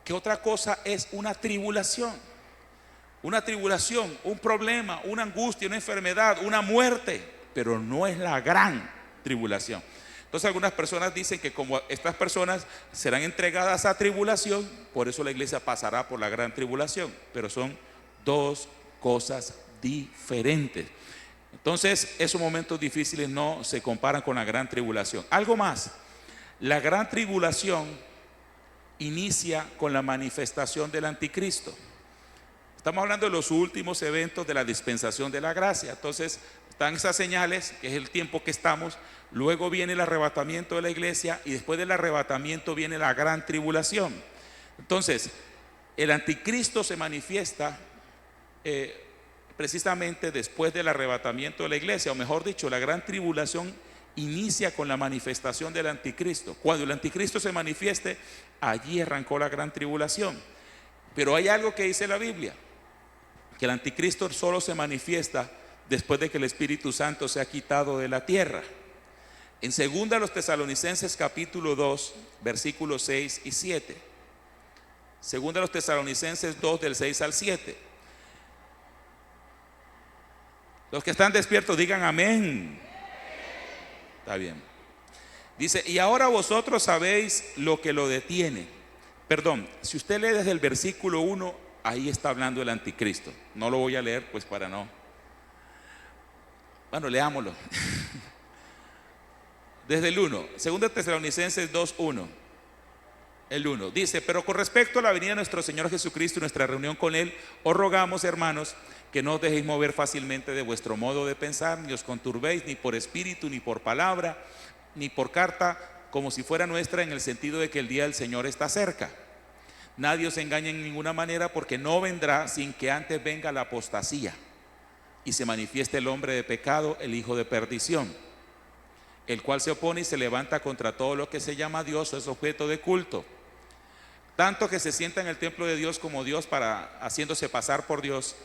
que otra cosa es una tribulación. Una tribulación, un problema, una angustia, una enfermedad, una muerte, pero no es la gran tribulación. Entonces algunas personas dicen que como estas personas serán entregadas a tribulación, por eso la iglesia pasará por la gran tribulación, pero son dos cosas diferentes. Entonces esos momentos difíciles no se comparan con la gran tribulación. Algo más, la gran tribulación inicia con la manifestación del anticristo. Estamos hablando de los últimos eventos de la dispensación de la gracia. Entonces están esas señales, que es el tiempo que estamos. Luego viene el arrebatamiento de la iglesia, y después del arrebatamiento viene la gran tribulación. Entonces el anticristo se manifiesta precisamente después del arrebatamiento de la iglesia, o mejor dicho, la gran tribulación inicia con la manifestación del anticristo. Cuando el anticristo se manifieste, allí arrancó la gran tribulación. Pero hay algo que dice la Biblia, que el anticristo solo se manifiesta después de que el Espíritu Santo se ha quitado de la tierra. En 2 Tesalonicenses capítulo 2, versículos 6 y 7. 2 Tesalonicenses 2, del 6 al 7. Los que están despiertos digan amén. Está bien. Dice, y ahora vosotros sabéis lo que lo detiene. Perdón, si usted lee desde el versículo 1, ahí está hablando el anticristo. No lo voy a leer pues para no. Bueno, leámoslo. Desde el 1, 2 Tesalonicenses 2:1. El 1 dice, pero con respecto a la venida de nuestro Señor Jesucristo y nuestra reunión con Él, os rogamos, hermanos, que no os dejéis mover fácilmente de vuestro modo de pensar, ni os conturbéis ni por espíritu, ni por palabra, ni por carta, como si fuera nuestra, en el sentido de que el día del Señor está cerca. Nadie os engañe en ninguna manera, porque no vendrá sin que antes venga la apostasía y se manifieste el hombre de pecado, el hijo de perdición, el cual se opone y se levanta contra todo lo que se llama Dios o es objeto de culto, tanto que se sienta en el templo de Dios como Dios, para haciéndose pasar por Dios.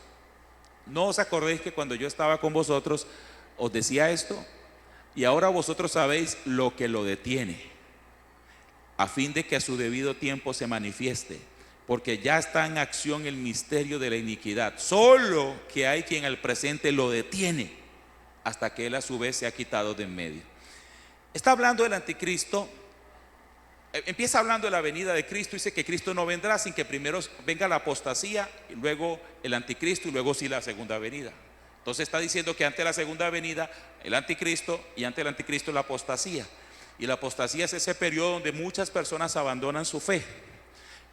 ¿No os acordéis que cuando yo estaba con vosotros os decía esto? Y ahora vosotros sabéis lo que lo detiene, a fin de que a su debido tiempo se manifieste, porque ya está en acción el misterio de la iniquidad, solo que hay quien al presente lo detiene, hasta que él a su vez se ha quitado de en medio. Está hablando del anticristo. Empieza hablando de la venida de Cristo. Dice que Cristo no vendrá sin que primero venga la apostasía, y luego el anticristo, y luego sí la segunda venida. Entonces está diciendo que antes de la segunda venida el anticristo, y antes del anticristo la apostasía. Y la apostasía es ese periodo donde muchas personas abandonan su fe,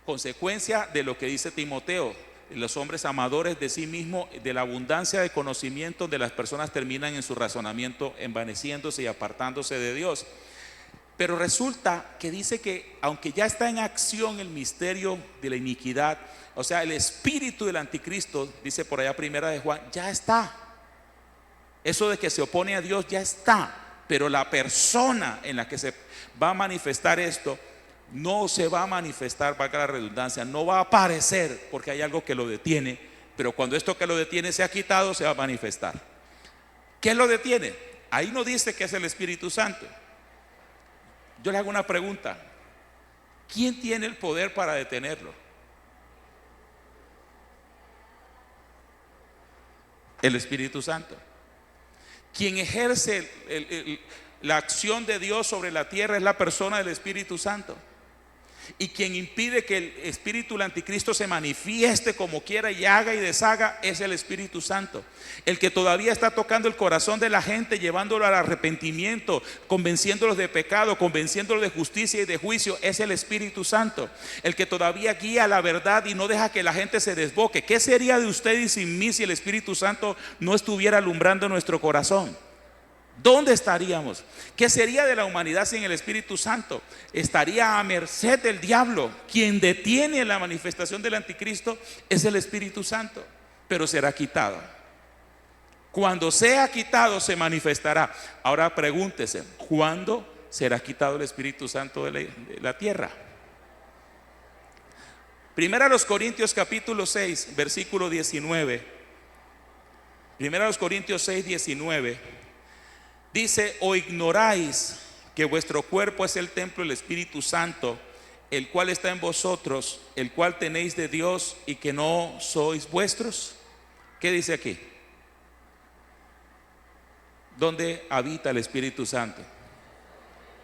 consecuencia de lo que dice Timoteo, los hombres amadores de sí mismos, de la abundancia de conocimiento, donde las personas terminan en su razonamiento envaneciéndose y apartándose de Dios. Pero resulta que dice que aunque ya está en acción el misterio de la iniquidad, o sea, el espíritu del anticristo, dice por allá primera de Juan, ya está. Eso de que se opone a Dios ya está, pero la persona en la que se va a manifestar esto no se va a manifestar, valga la redundancia, no va a aparecer, porque hay algo que lo detiene. Pero cuando esto que lo detiene se ha quitado, se va a manifestar. ¿Qué lo detiene? Ahí no dice que es el Espíritu Santo. Yo le hago una pregunta: ¿quién tiene el poder para detenerlo? El Espíritu Santo. Quien ejerce la acción de Dios sobre la tierra es la persona del Espíritu Santo. Y quien impide que el espíritu del anticristo se manifieste como quiera y haga y deshaga es el Espíritu Santo. El que todavía está tocando el corazón de la gente, llevándolo al arrepentimiento, convenciéndolos de pecado, convenciéndolos de justicia y de juicio, es el Espíritu Santo. El que todavía guía la verdad y no deja que la gente se desboque. ¿Qué sería de usted y sin mí si el Espíritu Santo no estuviera alumbrando nuestro corazón? ¿Dónde estaríamos? ¿Qué sería de la humanidad sin el Espíritu Santo? Estaría a merced del diablo. Quien detiene la manifestación del anticristo es el Espíritu Santo, pero será quitado. Cuando sea quitado se manifestará. Ahora pregúntese, ¿cuándo será quitado el Espíritu Santo de la tierra? Primera a los Corintios capítulo 6, versículo 19. Primera a los Corintios 6, 19. Dice: ¿o ignoráis que vuestro cuerpo es el templo del Espíritu Santo, el cual está en vosotros, el cual tenéis de Dios, y que no sois vuestros? ¿Qué dice aquí? ¿Dónde habita el Espíritu Santo?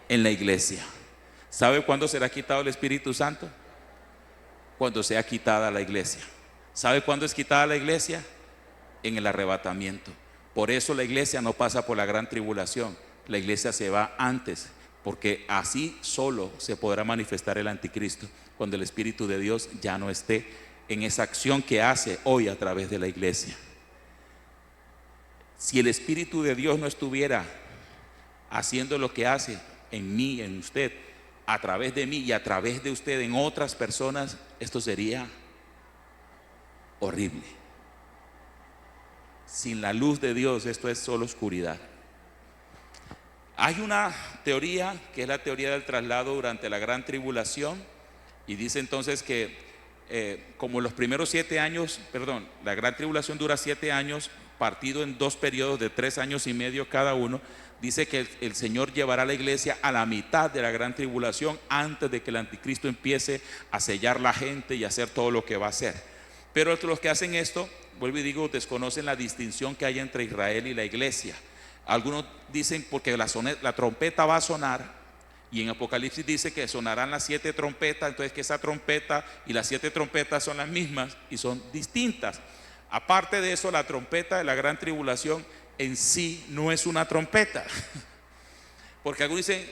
En la iglesia. ¿Sabe cuándo será quitado el Espíritu Santo? Cuando sea quitada la iglesia. ¿Sabe cuándo es quitada la iglesia? En el arrebatamiento. Por eso la iglesia no pasa por la gran tribulación. La iglesia se va antes, porque así solo se podrá manifestar el anticristo, cuando el Espíritu de Dios ya no esté en esa acción que hace hoy a través de la iglesia. Si el Espíritu de Dios no estuviera haciendo lo que hace en mí, en usted, a través de mí y a través de usted en otras personas, esto sería horrible. Sin la luz de Dios esto es solo oscuridad. Hay una teoría que es la teoría del traslado durante la gran tribulación, y dice entonces que como los primeros 7 años, la gran tribulación dura 7 años, partido en 2 periodos de 3 años y medio cada uno. Dice que el Señor llevará a la iglesia a la mitad de la gran tribulación, antes de que el anticristo empiece a sellar la gente y a hacer todo lo que va a hacer. Pero los que hacen esto, vuelvo y digo, desconocen la distinción que hay entre Israel y la iglesia. Algunos dicen porque la trompeta va a sonar, y en Apocalipsis dice que sonarán las 7 trompetas, entonces que esa trompeta y las 7 trompetas son las mismas y son distintas. Aparte de eso, la trompeta de la gran tribulación en sí no es una trompeta, porque algunos dicen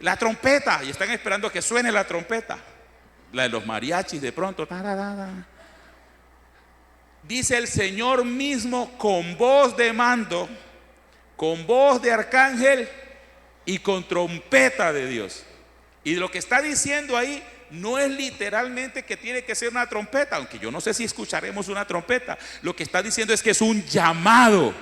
la trompeta y están esperando que suene la trompeta, la de los mariachis de pronto. Dice el Señor mismo con voz de mando, con voz de arcángel y con trompeta de Dios. Y lo que está diciendo ahí no es literalmente que tiene que ser una trompeta, aunque yo no sé si escucharemos una trompeta. Lo que está diciendo es que es un llamado.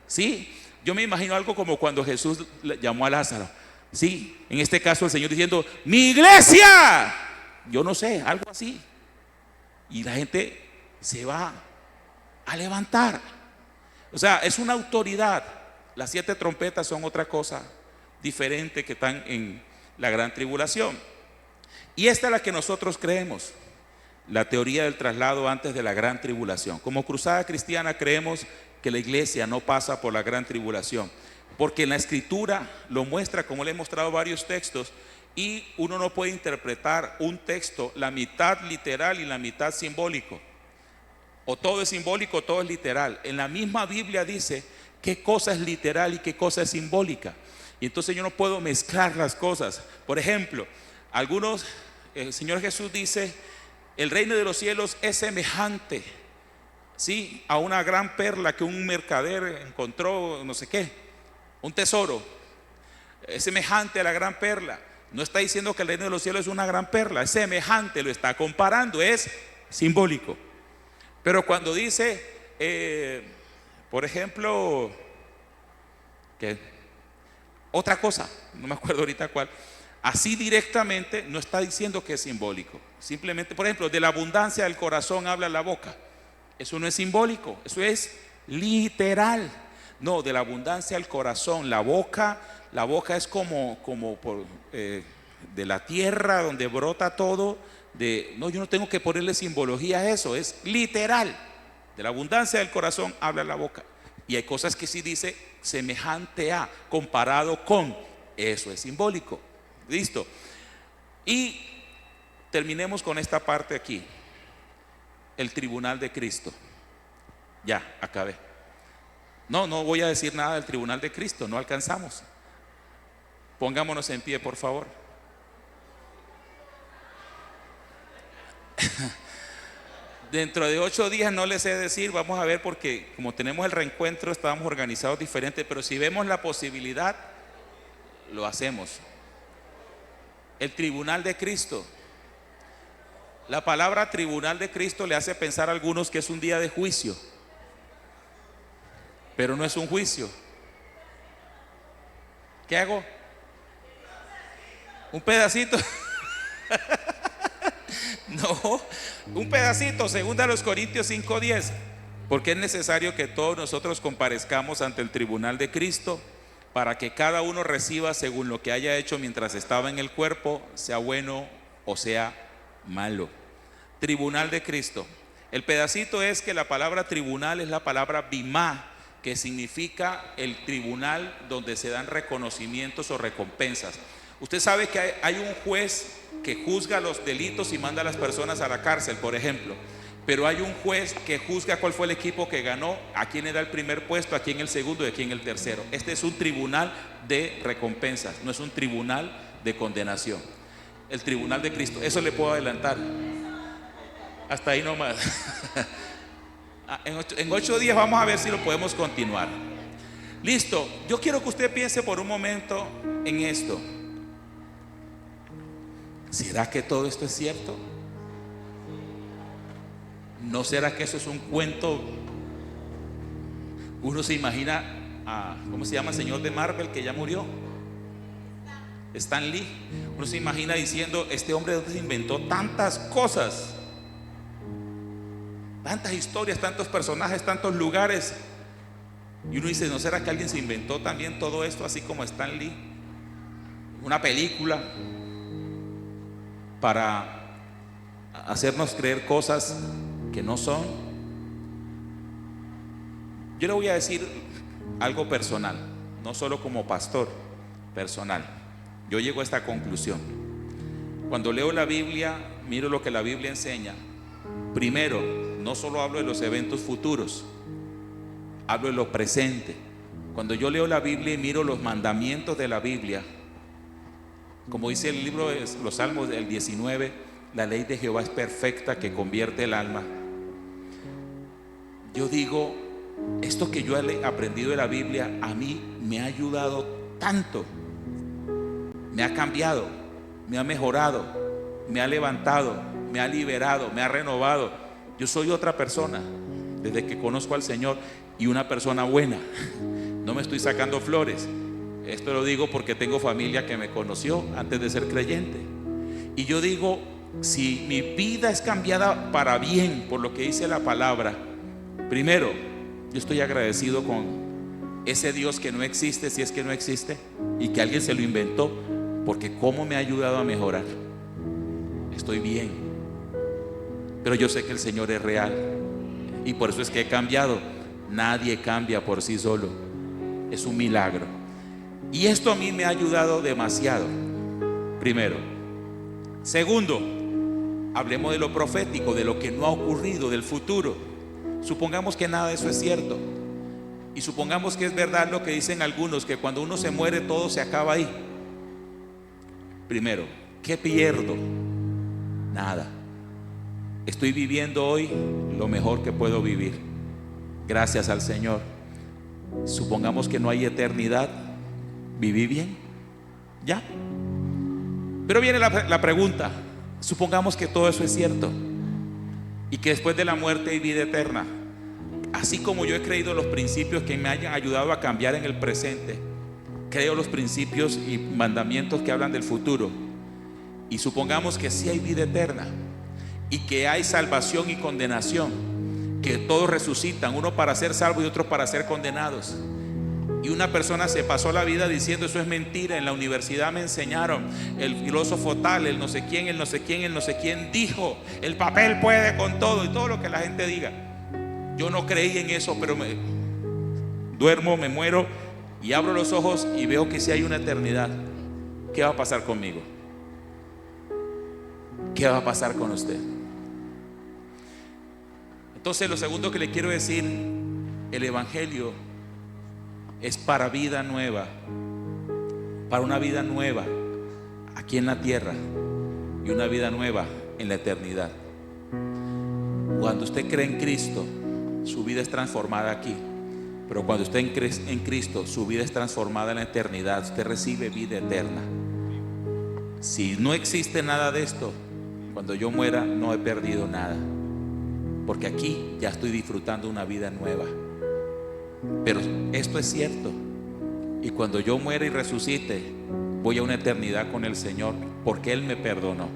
¿Sí? Yo me imagino algo como cuando Jesús llamó a Lázaro. Sí, en este caso el Señor diciendo: mi iglesia. Yo no sé, algo así. Y la gente se va a levantar. O sea, es una autoridad. Las 7 trompetas son otra cosa diferente que están en la gran tribulación. Y esta es la que nosotros creemos, la teoría del traslado antes de la gran tribulación. Como Cruzada Cristiana creemos que la iglesia no pasa por la gran tribulación, porque en la escritura lo muestra, como le he mostrado varios textos, y uno no puede interpretar un texto la mitad literal y la mitad simbólico. O todo es simbólico o todo es literal. En la misma Biblia dice qué cosa es literal y qué cosa es simbólica. Y entonces yo no puedo mezclar las cosas. Por ejemplo, el Señor Jesús dice: el reino de los cielos es semejante, ¿sí?, a una gran perla que un mercader encontró, no sé qué, un tesoro. Es semejante a la gran perla. No está diciendo que el reino de los cielos es una gran perla, es semejante, lo está comparando, es simbólico. Pero cuando dice, por ejemplo, que otra cosa, no me acuerdo ahorita cuál, así directamente no está diciendo que es simbólico. Simplemente, por ejemplo, de la abundancia del corazón habla la boca. Eso no es simbólico, eso es literal. No, de la abundancia del corazón, la boca es como de la tierra donde brota todo. No, yo no tengo que ponerle simbología a eso, es literal. De la abundancia del corazón habla la boca. Y hay cosas que sí dice semejante a, comparado con, eso es simbólico. Listo. Y terminemos con esta parte aquí, el tribunal de Cristo. Ya, acabé. No voy a decir nada del tribunal de Cristo, no alcanzamos. Pongámonos en pie, por favor. Dentro de 8 días no les sé decir, vamos a ver, porque como tenemos el reencuentro estábamos organizados diferentes, pero si vemos la posibilidad, lo hacemos. El tribunal de Cristo. La palabra tribunal de Cristo le hace pensar a algunos que es un día de juicio, pero no es un juicio. ¿Qué hago? ¿Un pedacito? No, un pedacito, según a los Corintios 5:10, porque es necesario que todos nosotros comparezcamos ante el tribunal de Cristo, para que cada uno reciba según lo que haya hecho mientras estaba en el cuerpo, sea bueno o sea malo. Tribunal de Cristo. El pedacito es que la palabra tribunal es la palabra bimá, que significa el tribunal donde se dan reconocimientos o recompensas. Usted sabe que hay un juez que juzga los delitos y manda a las personas a la cárcel, por ejemplo. Pero hay un juez que juzga cuál fue el equipo que ganó, a quién le da el primer puesto, a quién el segundo y a quién el tercero. Este es un tribunal de recompensas, no es un tribunal de condenación. El tribunal de Cristo, eso le puedo adelantar. Hasta ahí nomás. En 8 días vamos a ver si lo podemos continuar. Listo, yo quiero que usted piense por un momento en esto. ¿Será que todo esto es cierto? ¿No será que eso es un cuento? Uno se imagina a, ¿cómo se llama el señor de Marvel que ya murió? Stan Lee. Uno se imagina diciendo, este hombre ¿de dónde se inventó tantas cosas? Tantas historias, tantos personajes, tantos lugares. Y uno dice, ¿no será que alguien se inventó también todo esto así como Stan Lee? Una película para hacernos creer cosas que no son. Yo le voy a decir algo personal, no solo como pastor, personal. Yo llego a esta conclusión. Cuando leo la Biblia, miro lo que la Biblia enseña. Primero, no solo hablo de los eventos futuros, hablo de lo presente. Cuando yo leo la Biblia y miro los mandamientos de la Biblia, como dice el libro de los Salmos del 19, la ley de Jehová es perfecta, que convierte el alma. Yo digo, esto que yo he aprendido de la Biblia a mí me ha ayudado tanto, me ha cambiado, me ha mejorado, me ha levantado, me ha liberado, me ha renovado. Yo soy otra persona desde que conozco al Señor, y una persona buena. No me estoy sacando flores. Esto lo digo porque tengo familia que me conoció antes de ser creyente. Y yo digo, si mi vida es cambiada para bien por lo que dice la palabra, primero, yo estoy agradecido con ese Dios que no existe, si es que no existe, y que alguien se lo inventó, porque cómo me ha ayudado a mejorar. Estoy bien, pero yo sé que el Señor es real, y por eso es que he cambiado. Nadie cambia por sí solo, es un milagro. Y esto a mí me ha ayudado demasiado. Primero. Segundo, hablemos de lo profético, de lo que no ha ocurrido, del futuro. Supongamos que nada de eso es cierto, y supongamos que es verdad lo que dicen algunos, que cuando uno se muere todo se acaba ahí. Primero, ¿qué pierdo? Nada. Estoy viviendo hoy lo mejor que puedo vivir, gracias al Señor. Supongamos que no hay eternidad, ¿viví bien? ¿Ya? Pero viene la pregunta. Supongamos que todo eso es cierto y que después de la muerte hay vida eterna. Así como yo he creído los principios que me hayan ayudado a cambiar en el presente, creo los principios y mandamientos que hablan del futuro. Y supongamos que sí hay vida eterna y que hay salvación y condenación, que todos resucitan, uno para ser salvo y otro para ser condenados. Y una persona se pasó la vida diciendo, eso es mentira, en la universidad me enseñaron, el filósofo tal, el no sé quién, el no sé quién, el no sé quién dijo, el papel puede con todo, y todo lo que la gente diga. Yo no creí en eso, pero duermo, me muero y abro los ojos y veo que si hay una eternidad. ¿Qué va a pasar conmigo? ¿Qué va a pasar con usted? Entonces, lo segundo que le quiero decir, el Evangelio es para vida nueva, para una vida nueva aquí en la tierra y una vida nueva en la eternidad. Cuando usted cree en Cristo, su vida es transformada aquí. Pero cuando usted cree en Cristo, su vida es transformada en la eternidad. Usted recibe vida eterna. Si no existe nada de esto, cuando yo muera no he perdido nada, porque aquí ya estoy disfrutando una vida nueva. Pero esto es cierto, y cuando yo muera y resucite, voy a una eternidad con el Señor, porque Él me perdonó,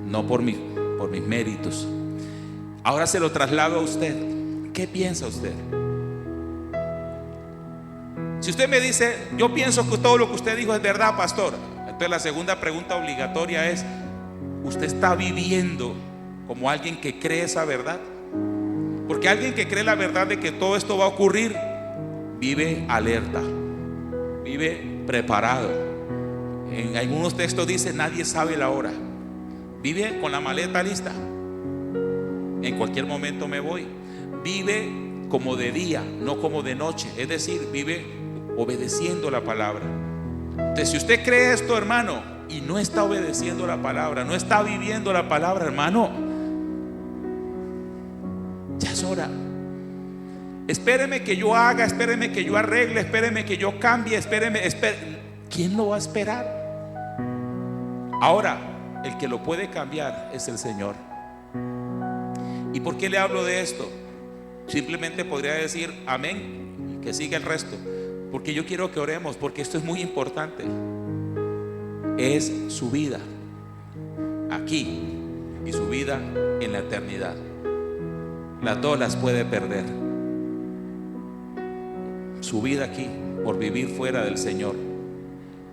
no por mis méritos. Ahora se lo traslado a usted. ¿Qué piensa usted? Si usted me dice, yo pienso que todo lo que usted dijo es verdad, pastor, entonces la segunda pregunta obligatoria es, ¿usted está viviendo como alguien que cree esa verdad? Porque alguien que cree la verdad de que todo esto va a ocurrir, vive alerta, vive preparado. En algunos textos dice, nadie sabe la hora. Vive con la maleta lista. En cualquier momento me voy. Vive como de día, no como de noche. Es decir, vive obedeciendo la palabra. Entonces, si usted cree esto, hermano, y no está obedeciendo la palabra, no está viviendo la palabra, hermano, ya es hora. Espéreme que yo haga, espéreme que yo arregle, espéreme que yo cambie, espéreme. ¿Quién lo va a esperar? Ahora, el que lo puede cambiar es el Señor. ¿Y por qué le hablo de esto? Simplemente podría decir amén, que siga el resto, porque yo quiero que oremos, porque esto es muy importante. Es su vida aquí y su vida en la eternidad. Las dos las puede perder. Su vida aquí por vivir fuera del Señor,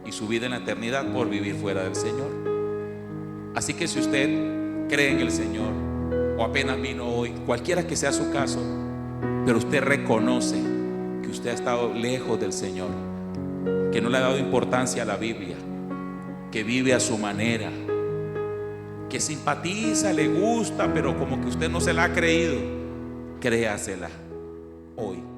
y su vida en la eternidad por vivir fuera del Señor. Así que si usted cree en el Señor, o apenas vino hoy, cualquiera que sea su caso, pero usted reconoce que usted ha estado lejos del Señor, que no le ha dado importancia a la Biblia, que vive a su manera, que simpatiza, le gusta, pero como que usted no se la ha creído, créasela hoy.